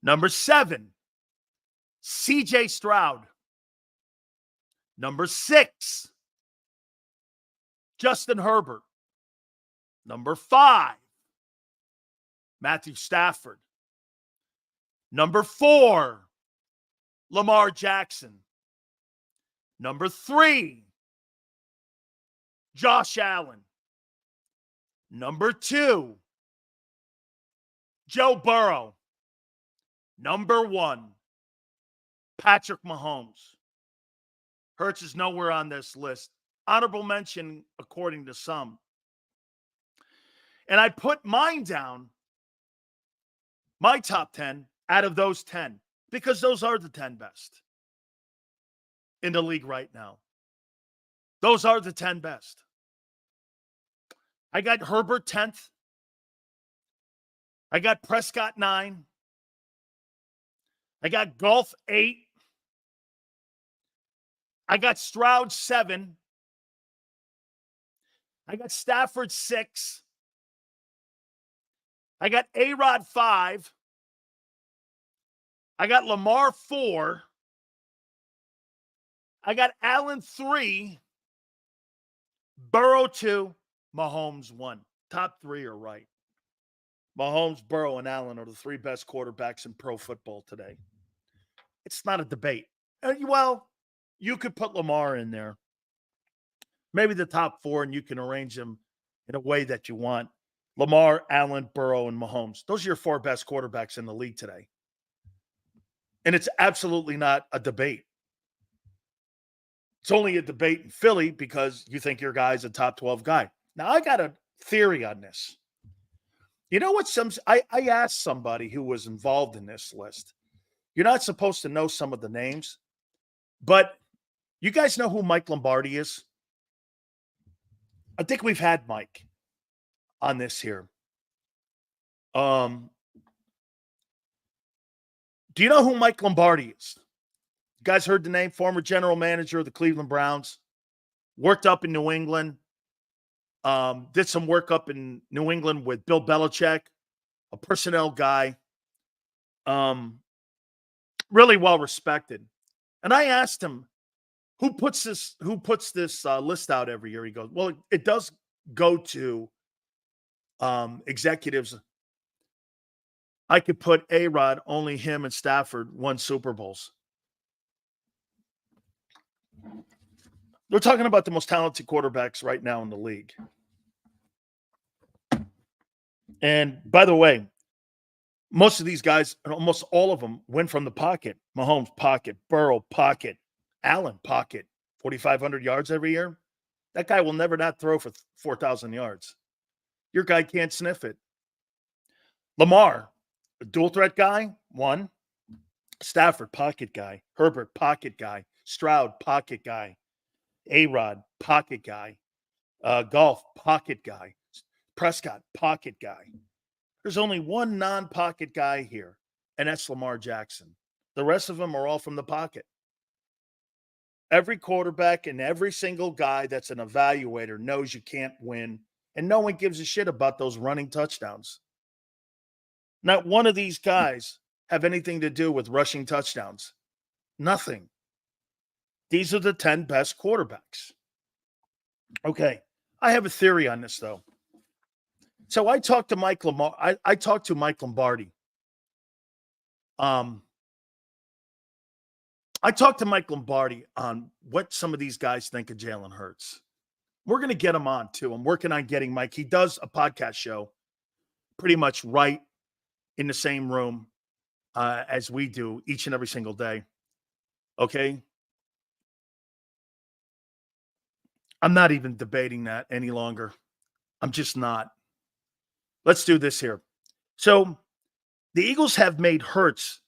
Number 7, CJ Stroud. Number 6, Justin Herbert. Number 5, Matthew Stafford. Number 4, Lamar Jackson. Number 3, Josh Allen. Number 2, Joe Burrow. Number 1, Patrick Mahomes. Hurts is nowhere on this list. Honorable mention according to some. And I put mine down, my top 10 out of those 10, because those are the 10 best in the league right now. Those are the 10 best. I got Herbert 10th. I got Prescott 9. I got Goff 8. I got Stroud 7. I got Stafford 6. I got A-Rod 5. I got Lamar 4. I got Allen 3, Burrow 2, Mahomes 1. Top 3 are right. Mahomes, Burrow, and Allen are the 3 best quarterbacks in pro football today. It's not a debate. Well, you could put Lamar in there. Maybe the top 4, and you can arrange them in a way that you want. Lamar, Allen, Burrow, and Mahomes. Those are your 4 best quarterbacks in the league today. And it's absolutely not a debate. It's only a debate in Philly because you think your guy's a top 12 guy. Now, I got a theory on this. You know what? I asked somebody who was involved in this list. You're not supposed to know some of the names, but you guys know who Mike Lombardi is? I think we've had Mike on this here. Do you know who Mike Lombardi is? You guys heard the name? Former general manager of the Cleveland Browns. Worked up in New England. Did some work up in New England with Bill Belichick, a personnel guy. Really well respected. And I asked him, who puts this list out every year? He goes, well, it does go to executives. I could put A-Rod, only him and Stafford won Super Bowls. They're talking about the most talented quarterbacks right now in the league. And by the way, most of these guys, almost all of them, win from the pocket. Mahomes, pocket. Burrow, pocket. Allen, pocket. 4,500 yards every year. That guy will never not throw for 4,000 yards. Your guy can't sniff it. Lamar, a dual threat guy, 1. Stafford, pocket guy. Herbert, pocket guy. Stroud, pocket guy. A-Rod, pocket guy. Golf, pocket guy. Prescott, pocket guy. There's only one non-pocket guy here, and that's Lamar Jackson. The rest of them are all from the pocket. Every quarterback and every single guy that's an evaluator knows you can't win, and no one gives a shit about those running touchdowns. Not one of these guys have anything to do with rushing touchdowns. Nothing. These are the 10 best quarterbacks. Okay, I have a theory on this, though. So I talked to Mike Lamar. I talked to Mike Lombardi. I talked to Mike Lombardi on what some of these guys think of Jalen Hurts. We're going to get him on, too. I'm working on getting Mike. He does a podcast show pretty much right in the same room as we do each and every single day. Okay? I'm not even debating that any longer. I'm just not. Let's do this here. So the Eagles have made Hurts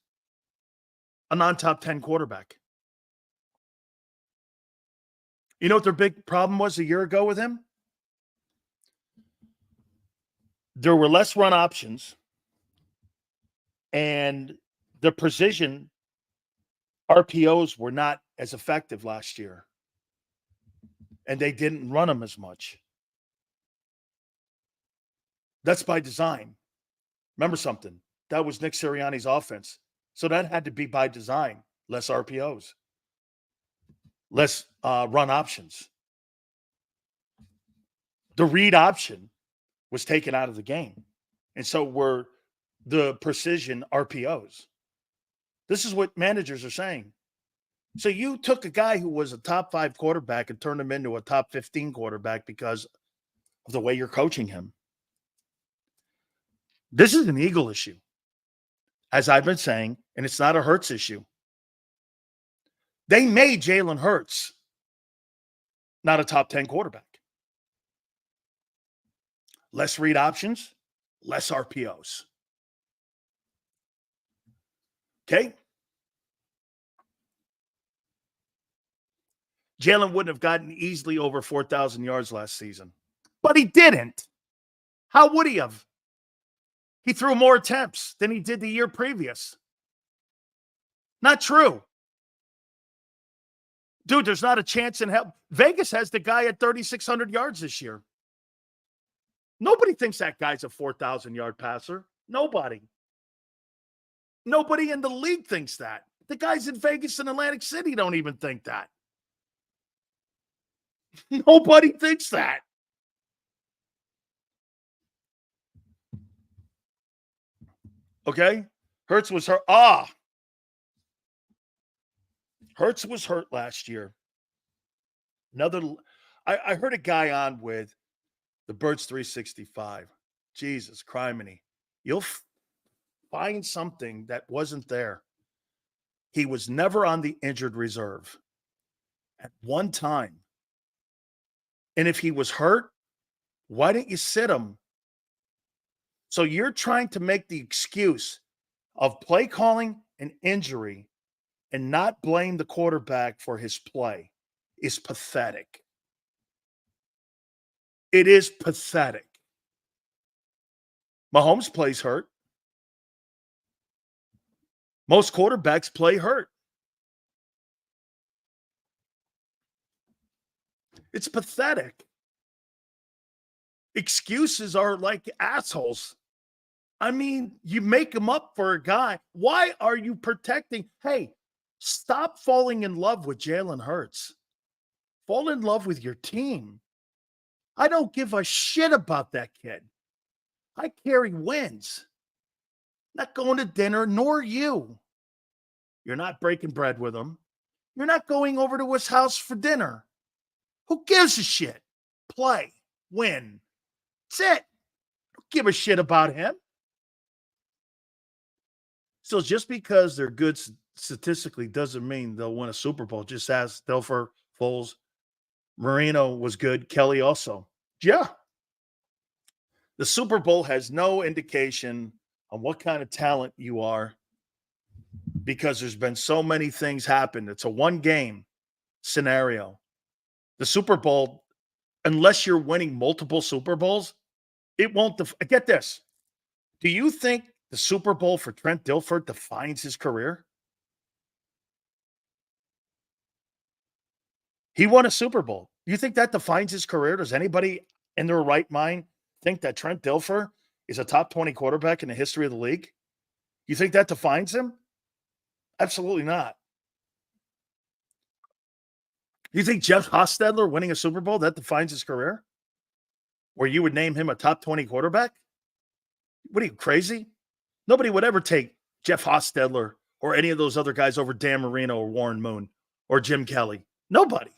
a non-top 10 quarterback. You know what their big problem was a year ago with him? There were less run options, and the precision RPOs were not as effective last year, and they didn't run them as much. That's by design. Remember something. That was Nick Sirianni's offense. So that had to be by design. Less RPOs. Less run options. The read option was taken out of the game. And so were the precision RPOs. This is what managers are saying. So you took a guy who was a top 5 quarterback and turned him into a top 15 quarterback because of the way you're coaching him. This is an Eagle issue, as I've been saying, and it's not a Hurts issue. They made Jalen Hurts not a top 10 quarterback. Less read options, less RPOs. Okay? Jalen wouldn't have gotten easily over 4,000 yards last season, but he didn't. How would he have? He threw more attempts than he did the year previous. Not true. Dude, there's not a chance in hell. Vegas has the guy at 3,600 yards this year. Nobody thinks that guy's a 4,000-yard passer. Nobody. Nobody in the league thinks that. The guys in Vegas and Atlantic City don't even think that. Nobody thinks that. Okay? Hurts was hurt. Hurts was hurt last year. I heard a guy on with the Birds 365. Jesus, criminy. You'll find something that wasn't there. He was never on the injured reserve at one time. And if he was hurt, why didn't you sit him? So you're trying to make the excuse of play calling and injury and not blame the quarterback for his play is pathetic. It is pathetic. Mahomes plays hurt. Most quarterbacks play hurt. It's pathetic. Excuses are like assholes. I mean, you make them up for a guy. Why are you protecting? Hey, stop falling in love with Jalen Hurts. Fall in love with your team. I don't give a shit about that kid. I care he wins. Not going to dinner, nor you. You're not breaking bread with him. You're not going over to his house for dinner. Who gives a shit? Play. Win. That's it. Don't give a shit about him. So just because they're good statistically doesn't mean they'll win a Super Bowl. Just ask Delfer, Foles. Marino was good. Kelly also. Yeah. The Super Bowl has no indication on what kind of talent you are because there's been so many things happen. It's a one-game scenario. The Super Bowl, unless you're winning multiple Super Bowls, it won't. Get this. Do you think the Super Bowl for Trent Dilfer defines his career? He won a Super Bowl. You think that defines his career? Does anybody in their right mind think that Trent Dilfer is a top 20 quarterback in the history of the league? You think that defines him? Absolutely not. You think Jeff Hostetler winning a Super Bowl, that defines his career? Or you would name him a top 20 quarterback? What are you, crazy? Nobody would ever take Jeff Hostetler or any of those other guys over Dan Marino or Warren Moon or Jim Kelly. Nobody.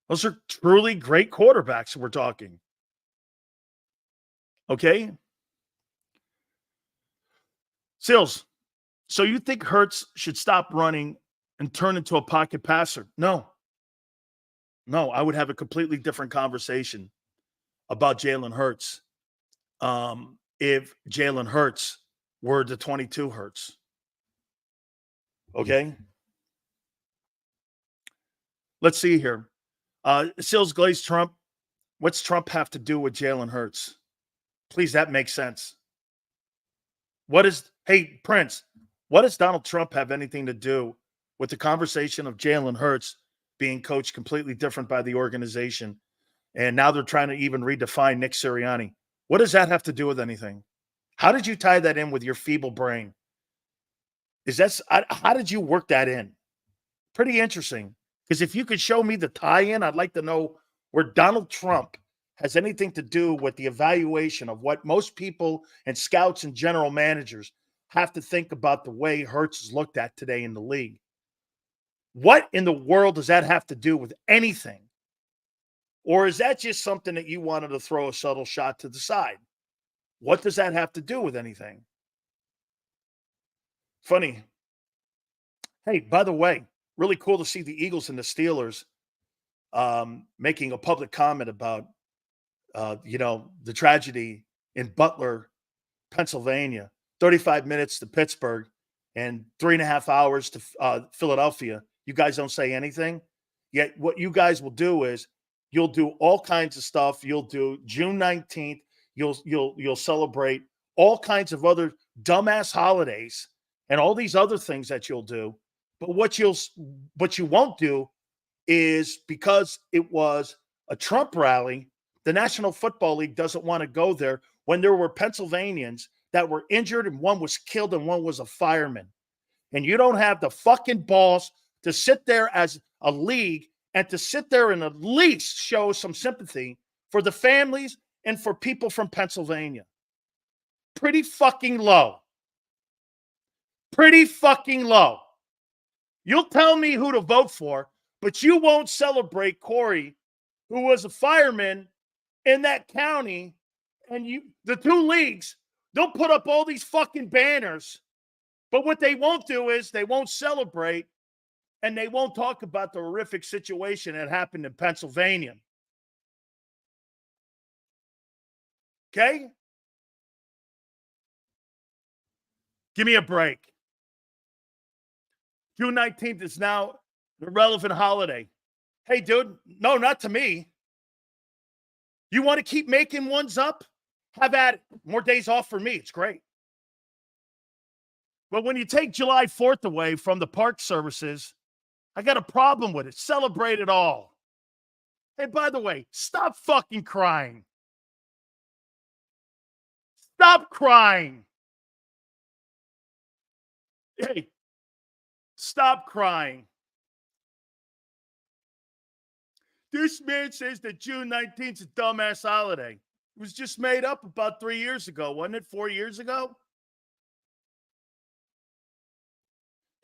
Those are truly great quarterbacks we're talking. Okay? Sills, so you think Hurts should stop running and turn into a pocket passer? No. No, I would have a completely different conversation about Jalen Hurts if Jalen Hurts were the 22 Hurts. Okay? Let's see here. Sills Glaze Trump. What's Trump have to do with Jalen Hurts? Please, that makes sense. Hey, Prince, what does Donald Trump have anything to do with the conversation of Jalen Hurts being coached completely different by the organization? And now they're trying to even redefine Nick Sirianni. What does that have to do with anything? How did you tie that in with your feeble brain? How did you work that in? Pretty interesting. Because if you could show me the tie-in, I'd like to know where Donald Trump has anything to do with the evaluation of what most people and scouts and general managers have to think about the way Hurts is looked at today in the league. What in the world does that have to do with anything? Or is that just something that you wanted to throw a subtle shot to the side? What does that have to do with anything? Funny. Hey, by the way, really cool to see the Eagles and the Steelers making a public comment about, the tragedy in Butler, Pennsylvania. 35 minutes to Pittsburgh and 3.5 hours to Philadelphia. You guys don't say anything. Yet what you guys will do is you'll do all kinds of stuff. You'll do June 19th. You'll celebrate all kinds of other dumbass holidays and all these other things that you'll do. But what you won't do is, because it was a Trump rally, the National Football League doesn't want to go there when there were Pennsylvanians that were injured and one was killed and one was a fireman. And you don't have the fucking balls to sit there as a league and to sit there and at least show some sympathy for the families and for people from Pennsylvania. Pretty fucking low. Pretty fucking low. You'll tell me who to vote for, but you won't celebrate Corey, who was a fireman in that county, and the two leagues, they'll put up all these fucking banners, but what they won't do is they won't celebrate and they won't talk about the horrific situation that happened in Pennsylvania. Okay? Give me a break. June 19th is now an irrelevant holiday. Hey, dude, no, not to me. You want to keep making ones up? Have at it. More days off for me. It's great. But when you take July 4th away from the park services, I got a problem with it. Celebrate it all. Hey, by the way, stop fucking crying. Stop crying. Hey, stop crying. This man says that June 19th is a dumbass holiday. It was just made up about 3 years ago, wasn't it? 4 years ago?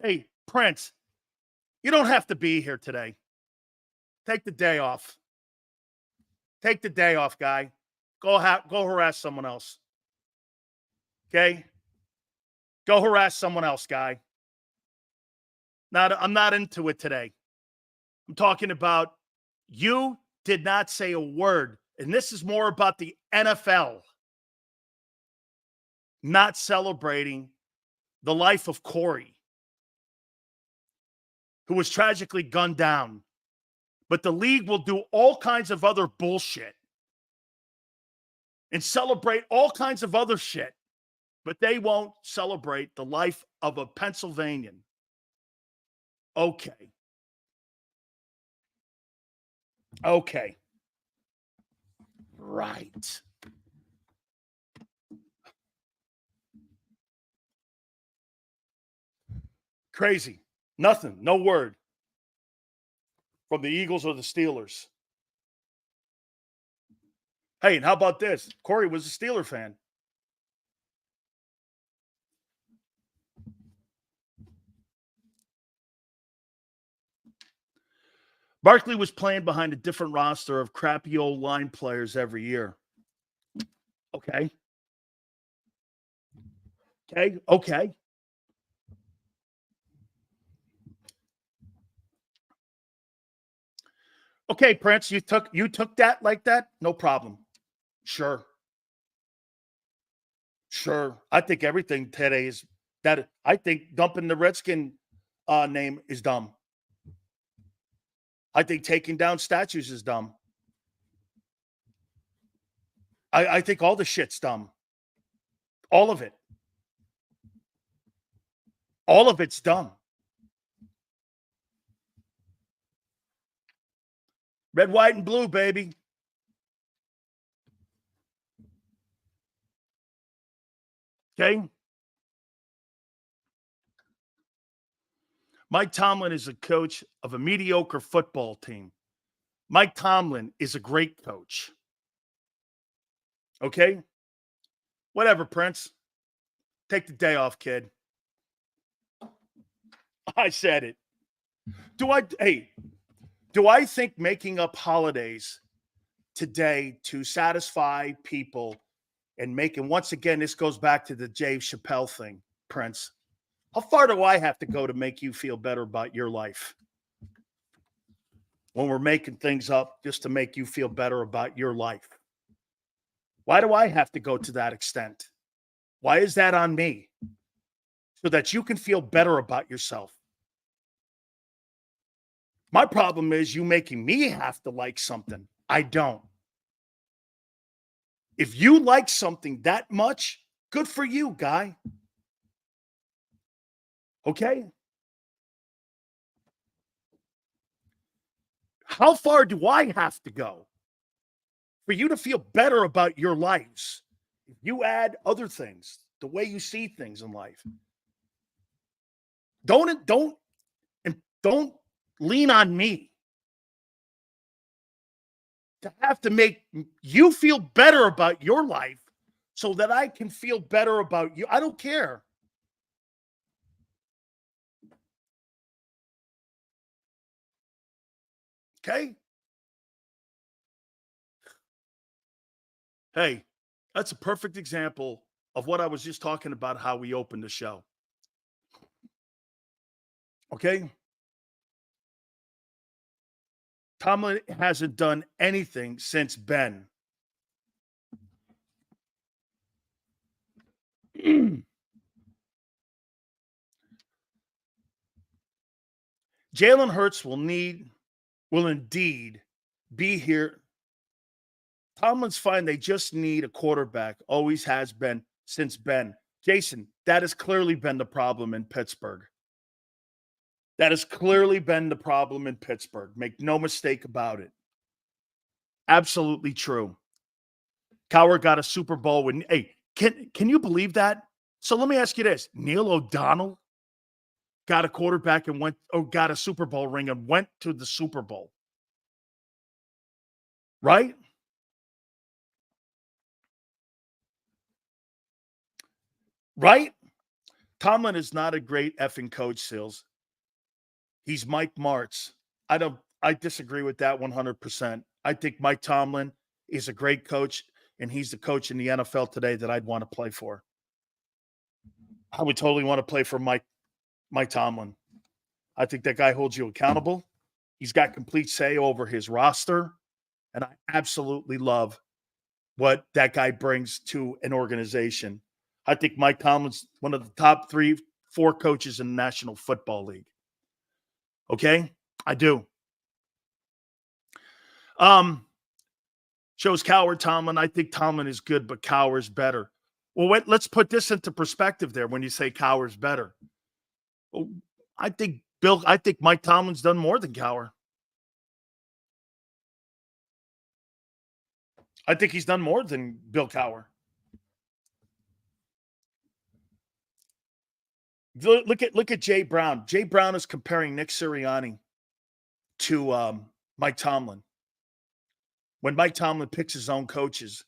Hey, Prince, you don't have to be here today. Take the day off. Take the day off, guy. Go harass someone else. Okay? Go harass someone else, guy. I'm not into it today. I'm talking about you did not say a word, and this is more about the NFL not celebrating the life of Corey, who was tragically gunned down. But the league will do all kinds of other bullshit and celebrate all kinds of other shit, but they won't celebrate the life of a Pennsylvanian. Okay. Okay. Right. Crazy. Nothing. No word from the Eagles or the Steelers. Hey, and how about this? Corey was a Steeler fan. Barkley was playing behind a different roster of crappy old line players every year. Okay. Okay. Okay, Prince, you took that like that? No problem. Sure. I think everything today is that. I think dumping the Redskin name is dumb. I think taking down statues is dumb. I think all the shit's dumb. All of it. All of it's dumb. Red, white, and blue, baby. Okay? Mike Tomlin is a coach of a mediocre football team. Mike Tomlin is a great coach. Okay? Whatever, Prince. Take the day off, kid. I said it. Do I think making up holidays today to satisfy people and once again, this goes back to the Dave Chappelle thing, Prince. How far do I have to go to make you feel better about your life? When we're making things up just to make you feel better about your life. Why do I have to go to that extent? Why is that on me? So that you can feel better about yourself. My problem is you making me have to like something. I don't. If you like something that much, good for you, guy. Okay? How far do I have to go for you to feel better about your lives? If you add other things, the way you see things in life. Don't lean on me. to have to make you feel better about your life so that I can feel better about you. I don't care. Okay? Hey, that's a perfect example of what I was just talking about, how we opened the show. Okay? Tomlin hasn't done anything since Ben. Jalen Hurts will indeed be here. Tomlin's fine. They just need a quarterback. Always has been since Ben. Jason, that has clearly been the problem in Pittsburgh. That has clearly been the problem in Pittsburgh. Make no mistake about it. Absolutely true. Cowher got a Super Bowl when, hey, can you believe that? So let me ask you this. Neil O'Donnell got a quarterback and got a Super Bowl ring and went to the Super Bowl. Right? Right? Tomlin is not a great effing coach, Sills. He's Mike Martz. I disagree with that 100%. I think Mike Tomlin is a great coach, and he's the coach in the NFL today that I'd want to play for. I would totally want to play for Mike Tomlin. I think that guy holds you accountable. He's got complete say over his roster, and I absolutely love what that guy brings to an organization. I think Mike Tomlin's one of the top 3-4 coaches in the National Football League. Okay? I do. Shows Cowher Tomlin. I think Tomlin is good, but Cowher's better. Well, let's put this into perspective there when you say Cowher's better. Well, I think Mike Tomlin's done more than Cowher. I think he's done more than Bill Cowher. Look at Jay Brown. Jay Brown is comparing Nick Sirianni to Mike Tomlin. When Mike Tomlin picks his own coaches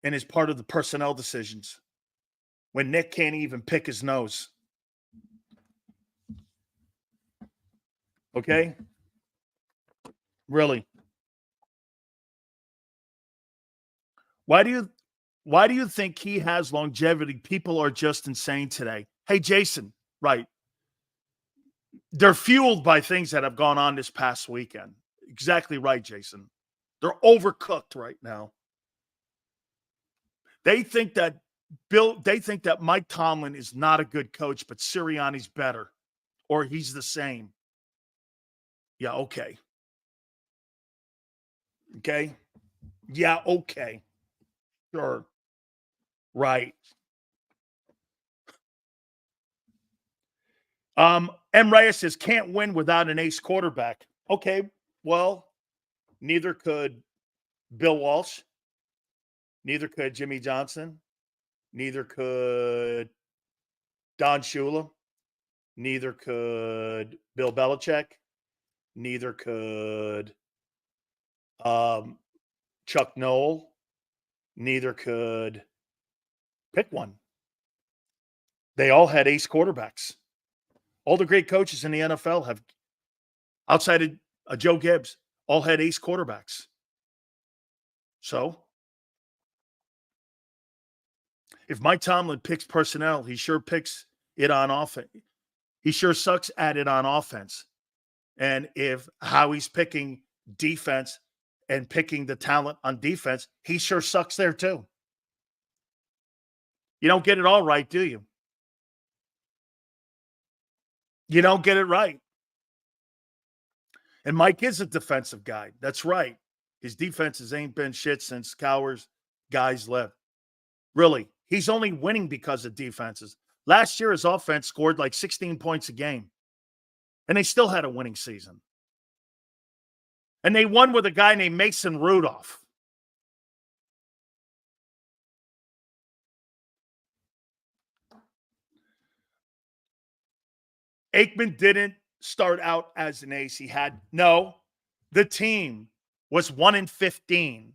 and is part of the personnel decisions, when Nick can't even pick his nose. Okay? Really? Why do you think he has longevity? People are just insane today. Hey, Jason, right. They're fueled by things that have gone on this past weekend. Exactly right, Jason. They're overcooked right now. They think that Mike Tomlin is not a good coach, but Sirianni's better, or he's the same. Yeah, okay. Okay. Yeah, okay. Sure. Right. M. Reyes says, can't win without an ace quarterback. Okay, well, neither could Bill Walsh. Neither could Jimmy Johnson. Neither could Don Shula. Neither could Bill Belichick. Neither could Chuck Noll. Neither could pick one. They all had ace quarterbacks. All the great coaches in the NFL have, outside of Joe Gibbs, all had ace quarterbacks. So, if Mike Tomlin picks personnel, he sure picks it on offense. He sure sucks at it on offense. And if Howie's picking defense and picking the talent on defense, he sure sucks there too. You don't get it all right, do you? You don't get it right. And Mike is a defensive guy. That's right. His defenses ain't been shit since Cowher's guys left. Really. He's only winning because of defenses. Last year, his offense scored like 16 points a game. And they still had a winning season. And they won with a guy named Mason Rudolph. Aikman didn't start out as an ace. The team was 1-15.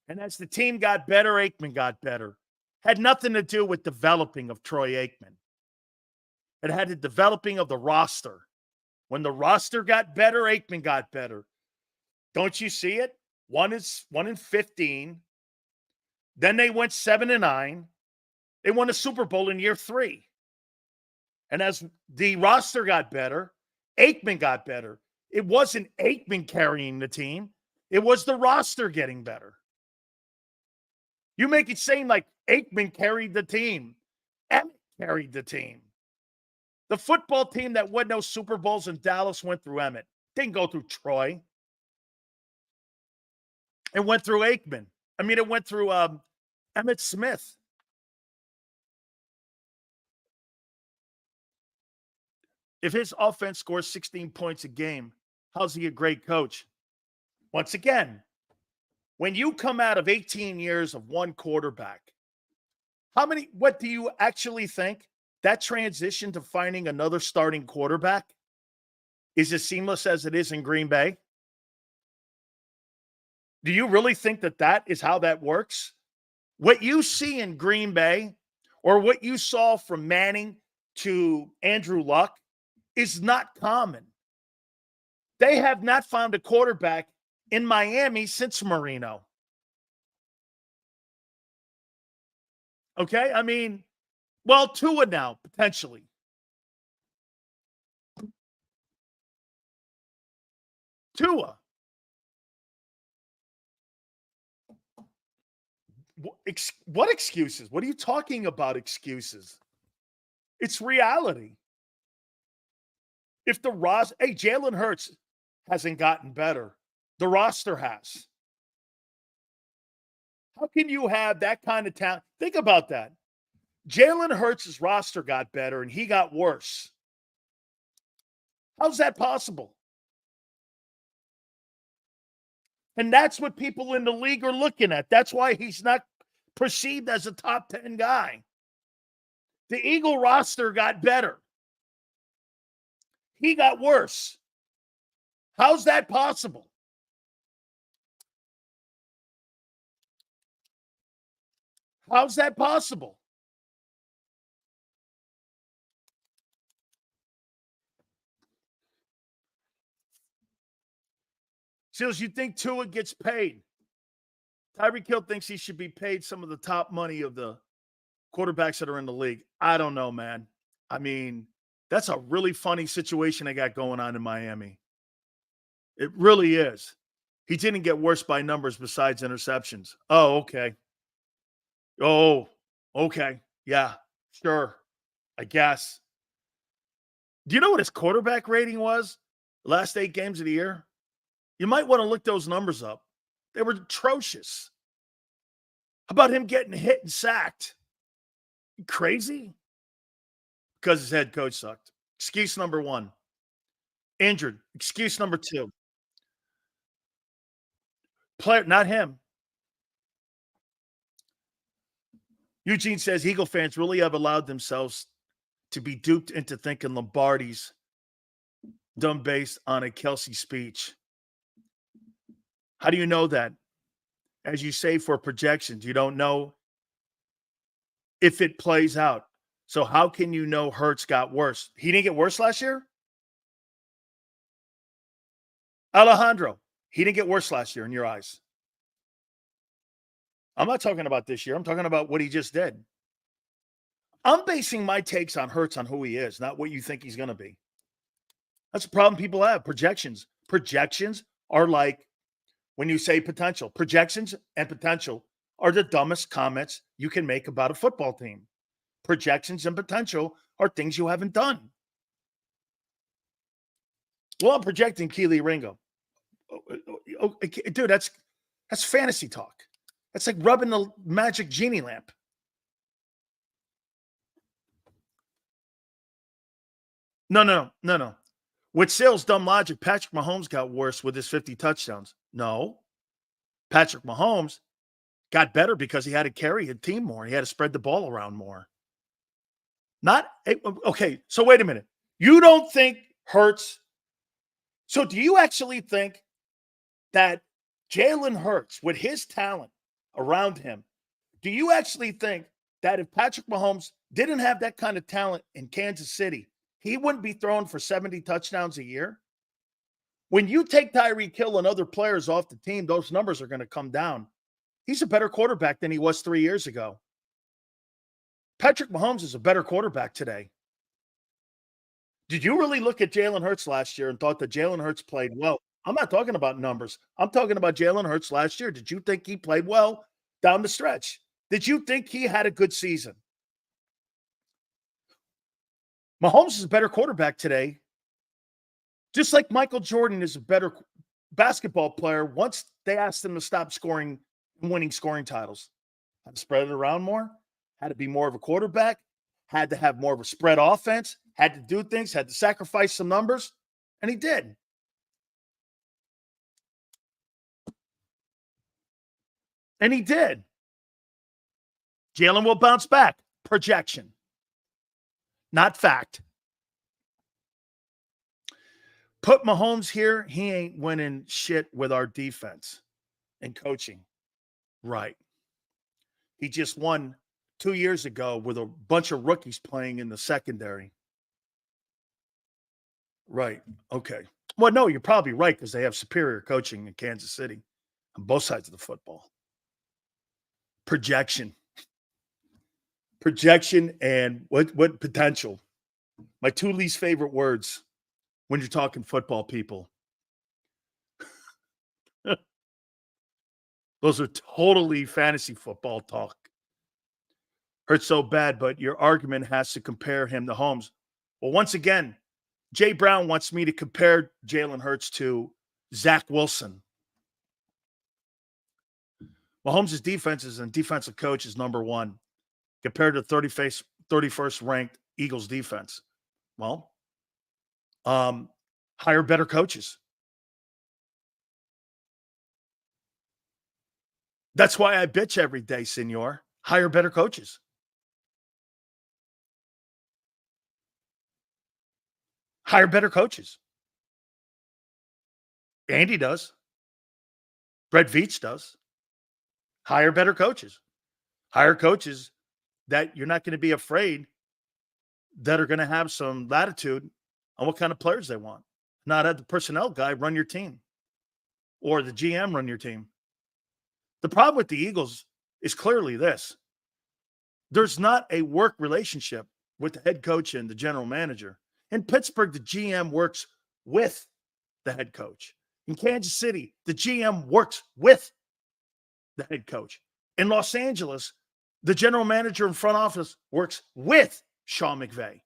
And as the team got better, Aikman got better. Had nothing to do with developing of Troy Aikman. It had the developing of the roster. When the roster got better, Aikman got better. Don't you see it? 1-15. Then they went 7-9. They won a Super Bowl in year 3. And as the roster got better, Aikman got better. It wasn't Aikman carrying the team. It was the roster getting better. You make it seem like Aikman carried the team. Emmett carried the team. The football team that won those Super Bowls in Dallas went through Emmett. Didn't go through Troy. It went through Aikman. I mean, it went through Emmett Smith. If his offense scores 16 points a game, how's he a great coach? Once again, when you come out of 18 years of one quarterback, what do you actually think? That transition to finding another starting quarterback is as seamless as it is in Green Bay? Do you really think that is how that works? What you see in Green Bay, or what you saw from Manning to Andrew Luck, is not common. They have not found a quarterback in Miami since Marino. Okay? I mean, well, Tua now, potentially. Tua. What excuses? What are you talking about, excuses? It's reality. If the roster, hey, Jalen Hurts hasn't gotten better. The roster has. How can you have that kind of talent? Think about that. Jalen Hurts' roster got better and he got worse. How's that possible? And that's what people in the league are looking at. That's why he's not perceived as a top 10 guy. The Eagle roster got better. He got worse. How's that possible? How's that possible? Seals, you think Tua gets paid? Tyreek Hill thinks he should be paid some of the top money of the quarterbacks that are in the league. I don't know, man. I mean, that's a really funny situation they got going on in Miami. It really is. He didn't get worse by numbers besides interceptions. Oh, okay. Oh, okay. Yeah, sure. I guess. Do you know what his quarterback rating was the last 8 games of the year? You might want to look those numbers up. They were atrocious. How about him getting hit and sacked? You crazy? Because his head coach sucked. Excuse number 1. Injured. Excuse number 2. Player, not him. Eugene says Eagle fans really have allowed themselves to be duped into thinking Lombardi's done based on a Kelsey speech. How do you know that? As you say, for projections, you don't know if it plays out. So how can you know Hurts got worse? He didn't get worse last year? Alejandro, he didn't get worse last year in your eyes. I'm not talking about this year. I'm talking about what he just did. I'm basing my takes on Hurts on who he is, not what you think he's going to be. That's a problem people have. Projections. Projections are like when you say potential. Projections and potential are the dumbest comments you can make about a football team. Projections and potential are things you haven't done. Well, I'm projecting Keely Ringo. Dude, that's fantasy talk. That's like rubbing the magic genie lamp. No. With Sales' dumb logic, Patrick Mahomes got worse with his 50 touchdowns. No. Patrick Mahomes got better because he had to carry his team more. He had to spread the ball around more. Okay, so wait a minute. You don't think Hurts? So do you actually think that Jalen Hurts, with his talent around him, do you actually think that if Patrick Mahomes didn't have that kind of talent in Kansas City, he wouldn't be throwing for 70 touchdowns a year? When you take Tyreek Hill and other players off the team, those numbers are going to come down. He's a better quarterback than he was 3 years ago. Patrick Mahomes is a better quarterback today. Did you really look at Jalen Hurts last year and thought that Jalen Hurts played well? I'm not talking about numbers. I'm talking about Jalen Hurts last year. Did you think he played well down the stretch? Did you think he had a good season? Mahomes is a better quarterback today, just like Michael Jordan is a better basketball player once they asked him to stop scoring and winning scoring titles. Had to spread it around more, had to be more of a quarterback, had to have more of a spread offense, had to do things, had to sacrifice some numbers, and he did. And he did. Jalen will bounce back. Projection, not fact. Put Mahomes here, he ain't winning shit with our defense and coaching. Right. He just won 2 years ago with a bunch of rookies playing in the secondary. Right. Okay. Well, no, you're probably right because they have superior coaching in Kansas City on both sides of the football. Projection and what potential. My two least favorite words when you're talking football, people. Those are totally fantasy football talk. Hurts so bad, but your argument has to compare him to Holmes. Well, once again, Jay Brown wants me to compare Jalen Hurts to Zach Wilson. Mahomes' defenses and defensive coach is number one compared to 31st ranked Eagles defense. Well, hire better coaches. That's why I bitch every day, senor. Hire better coaches. Hire better coaches. Andy does. Brett Veach does. Hire better coaches. Hire coaches that you're not going to be afraid that are going to have some latitude on what kind of players they want. Not have the personnel guy run your team or the GM run your team. The problem with the Eagles is clearly this. There's not a work relationship with the head coach and the general manager. In Pittsburgh, the GM works with the head coach. In Kansas City, the GM works with the head coach. In Los Angeles, the general manager and front office works with Sean McVay.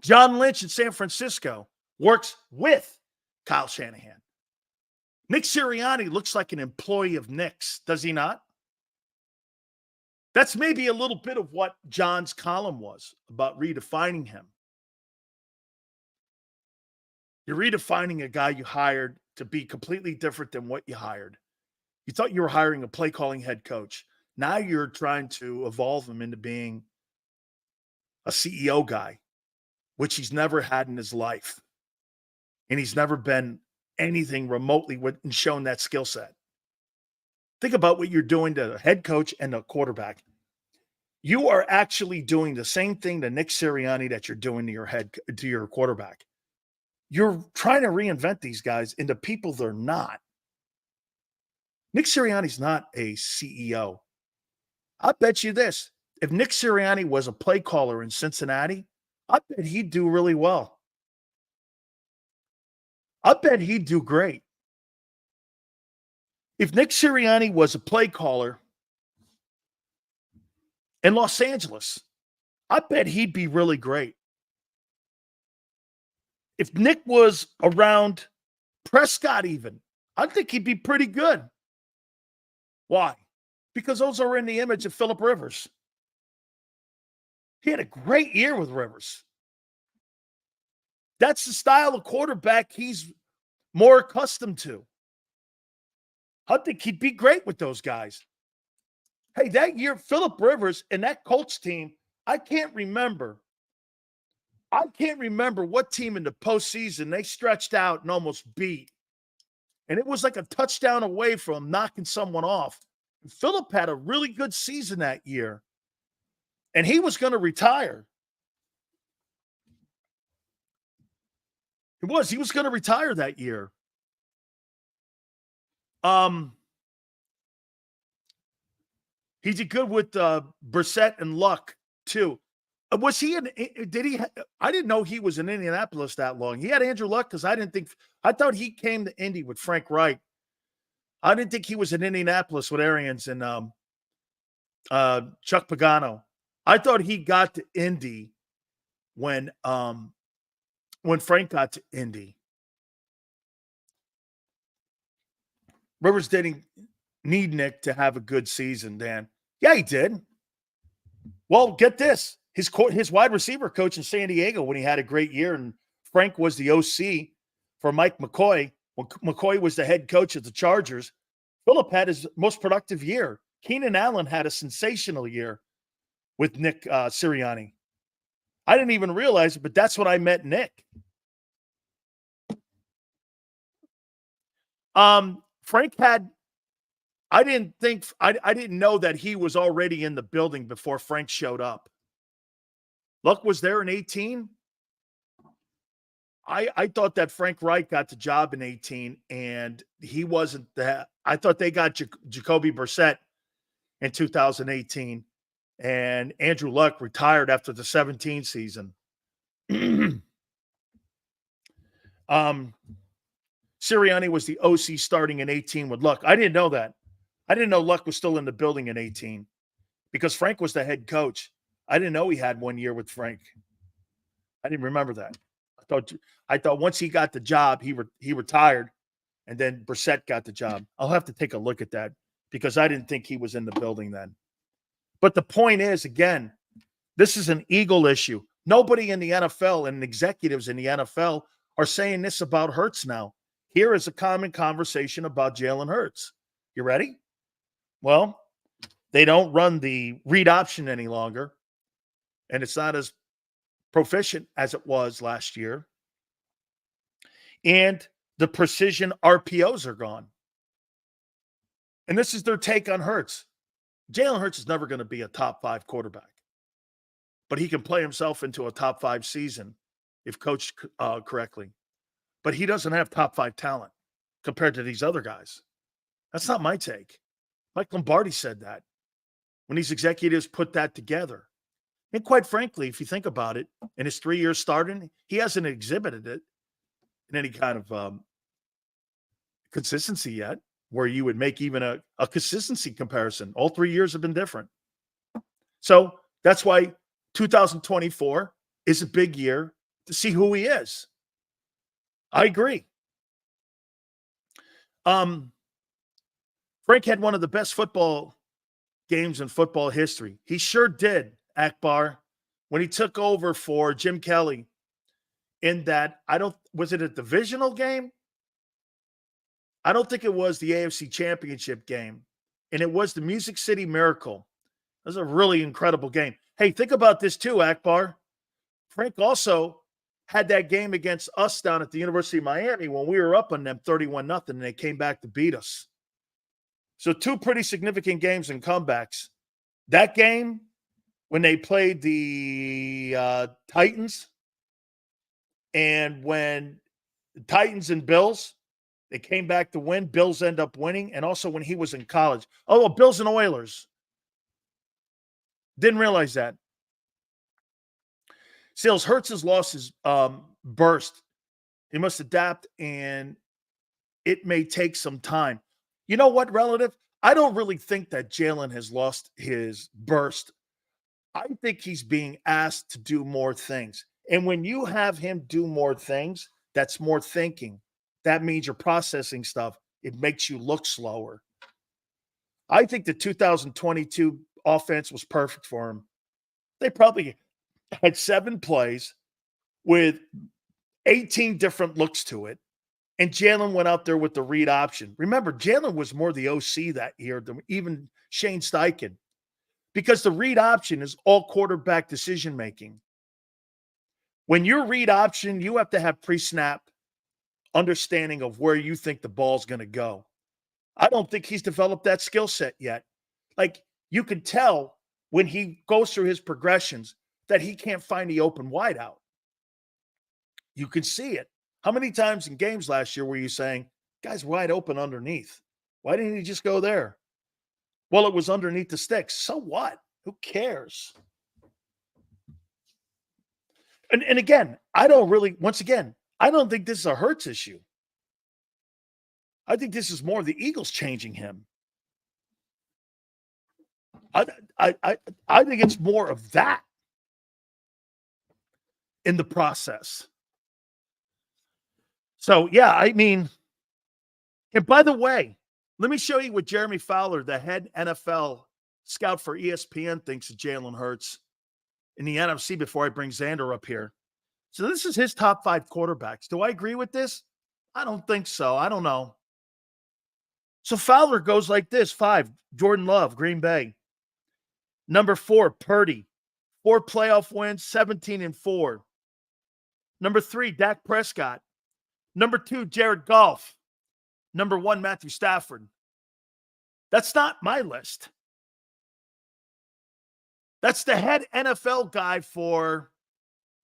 John Lynch in San Francisco works with Kyle Shanahan. Nick Sirianni looks like an employee of Nick's, does he not? That's maybe a little bit of what John's column was about redefining him. You're redefining a guy you hired to be completely different than what you hired. You thought you were hiring a play-calling head coach. Now you're trying to evolve him into being a CEO guy, which he's never had in his life. And he's never been anything remotely shown that skill set. Think about what you're doing to the head coach and the quarterback. You are actually doing the same thing to Nick Sirianni that you're doing to your quarterback. You're trying to reinvent these guys into people they're not. Nick Sirianni's not a CEO. I bet you this. If Nick Sirianni was a play caller in Cincinnati, I bet he'd do really well. I bet he'd do great. If Nick Sirianni was a play caller in Los Angeles, I bet he'd be really great. If Nick was around Prescott even, I think he'd be pretty good. Why? Because those are in the image of Phillip Rivers. He had a great year with Rivers. That's the style of quarterback he's more accustomed to. I think he'd be great with those guys. Hey, that year, Phillip Rivers and that Colts team, I can't remember what team in the postseason they stretched out and almost beat and it was like a touchdown away from knocking someone off. Phillip had a really good season that year, and he was going to retire. He was going to retire that year. He did good with Brissett and Luck too. Was he I didn't know he was in Indianapolis that long. He had Andrew Luck because I thought he came to Indy with Frank Reich. I didn't think he was in Indianapolis with Arians and Chuck Pagano. I thought he got to Indy when Frank got to Indy. Rivers didn't need Nick to have a good season, Dan. Yeah, he did. Well, get this. His wide receiver coach in San Diego when he had a great year, and Frank was the OC for Mike McCoy. When McCoy was the head coach of the Chargers, Phillip had his most productive year. Keenan Allen had a sensational year with Nick Sirianni. I didn't even realize it, but that's when I met Nick. Frank had, I didn't know that he was already in the building before Frank showed up. Luck was there in 18. I thought that Frank Reich got the job in 18, and he wasn't that. I thought they got Jacoby Brissett in 2018, and Andrew Luck retired after the 17 season. Sirianni was the OC starting in 18 with Luck. I didn't know that. I didn't know Luck was still in the building in 18 because Frank was the head coach. I didn't know he had 1 year with Frank. I didn't remember that. I thought once he got the job, he retired, and then Brissett got the job. I'll have to take a look at that because I didn't think he was in the building then. But the point is, again, this is an Eagle issue. Nobody in the NFL and executives in the NFL are saying this about Hurts now. Here is a common conversation about Jalen Hurts. You ready? Well, they don't run the read option any longer, and it's not as proficient as it was last year. And the precision RPOs are gone. And this is their take on Hurts. Jalen Hurts is never going to be a top 5 quarterback, but he can play himself into a top 5 season if coached correctly. But he doesn't have top 5 talent compared to these other guys. That's not my take. Mike Lombardi said that when these executives put that together. And quite frankly, if you think about it, in his 3 years starting, he hasn't exhibited it in any kind of consistency yet, where you would make even a consistency comparison. All 3 years have been different. So that's why 2024 is a big year to see who he is. I agree. Frank had one of the best football games in football history. He sure did, Akbar, when he took over for Jim Kelly in that, was it a divisional game? I don't think it was the AFC Championship game. And it was the Music City Miracle. It was a really incredible game. Hey, think about this too, Akbar. Frank also had that game against us down at the University of Miami when we were up on them 31-0, and they came back to beat us. So 2 pretty significant games and comebacks. That game, when they played the Titans, and when the Titans and Bills, they came back to win. Bills end up winning. And also when he was in college. Oh, well, Bills and Oilers. Didn't realize that. Sales Hurts has lost his burst. He must adapt, and it may take some time. You know what, relative? I don't really think that Jalen has lost his burst. I think he's being asked to do more things. And when you have him do more things, that's more thinking. That means you're processing stuff. It makes you look slower. I think the 2022 offense was perfect for him. They probably had 7 plays with 18 different looks to it. And Jalen went out there with the read option. Remember, Jalen was more the OC that year than even Shane Steichen, because the read option is all quarterback decision-making. When you read option, you have to have pre-snap understanding of where you think the ball's going to go. I don't think he's developed that skill set yet. Like, you can tell when he goes through his progressions that he can't find the open wideout. You can see it. How many times in games last year were you saying, guy's wide open underneath? Why didn't he just go there? Well, it was underneath the sticks. So what? Who cares? And again, I don't think this is a Hurts issue. I think this is more the Eagles changing him. I think it's more of that in the process. So, yeah, I mean, and by the way, let me show you what Jeremy Fowler, the head NFL scout for ESPN, thinks of Jalen Hurts in the NFC before I bring Xander up here. So this is his top 5 quarterbacks. Do I agree with this? I don't think so. I don't know. So Fowler goes like this: 5, Jordan Love, Green Bay. Number 4, Purdy. 4 playoff wins, 17-4. Number 3, Dak Prescott. Number 2, Jared Goff. Number 1, Matthew Stafford. That's not my list. That's the head NFL guy for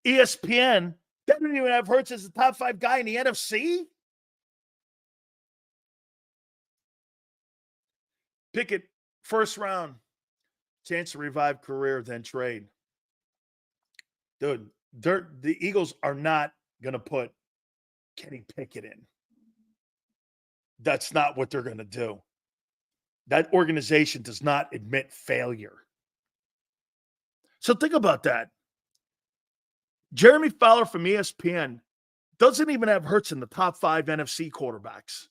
ESPN. They don't even have Hurts as the top 5 guy in the NFC. Pickett, first round. Chance to revive career, then trade. Dude, the Eagles are not going to put Kenny Pickett in. That's not what they're going to do. That organization does not admit failure. So think about that. Jeremy Fowler from ESPN doesn't even have Hurts in the top 5 NFC quarterbacks.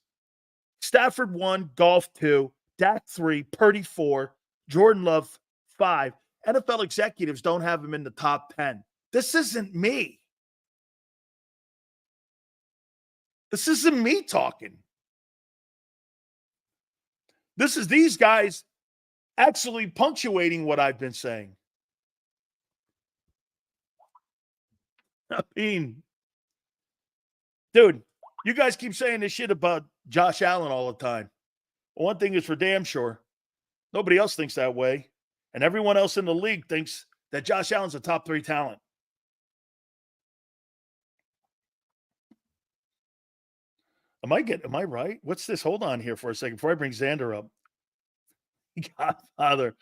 Stafford 1, Goff 2, Dak 3, Purdy 4, Jordan Love 5. NFL executives don't have him in the top 10. This isn't me. This isn't me talking. This is these guys actually punctuating what I've been saying. I mean, dude, you guys keep saying this shit about Josh Allen all the time. Well, one thing is for damn sure. Nobody else thinks that way. And everyone else in the league thinks that Josh Allen's a top 3 talent. Am I right? What's this? Hold on here for a second before I bring Xander up. Godfather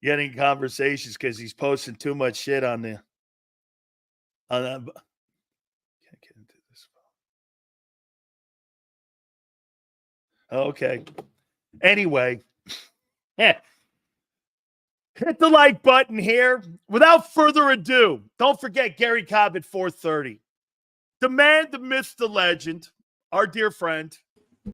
getting conversations because he's posting too much shit on the. Can't get into this. Okay. Anyway, hit the like button here. Without further ado, don't forget Gary Cobb at 4:30. The man, the myth, the legend, our dear friend,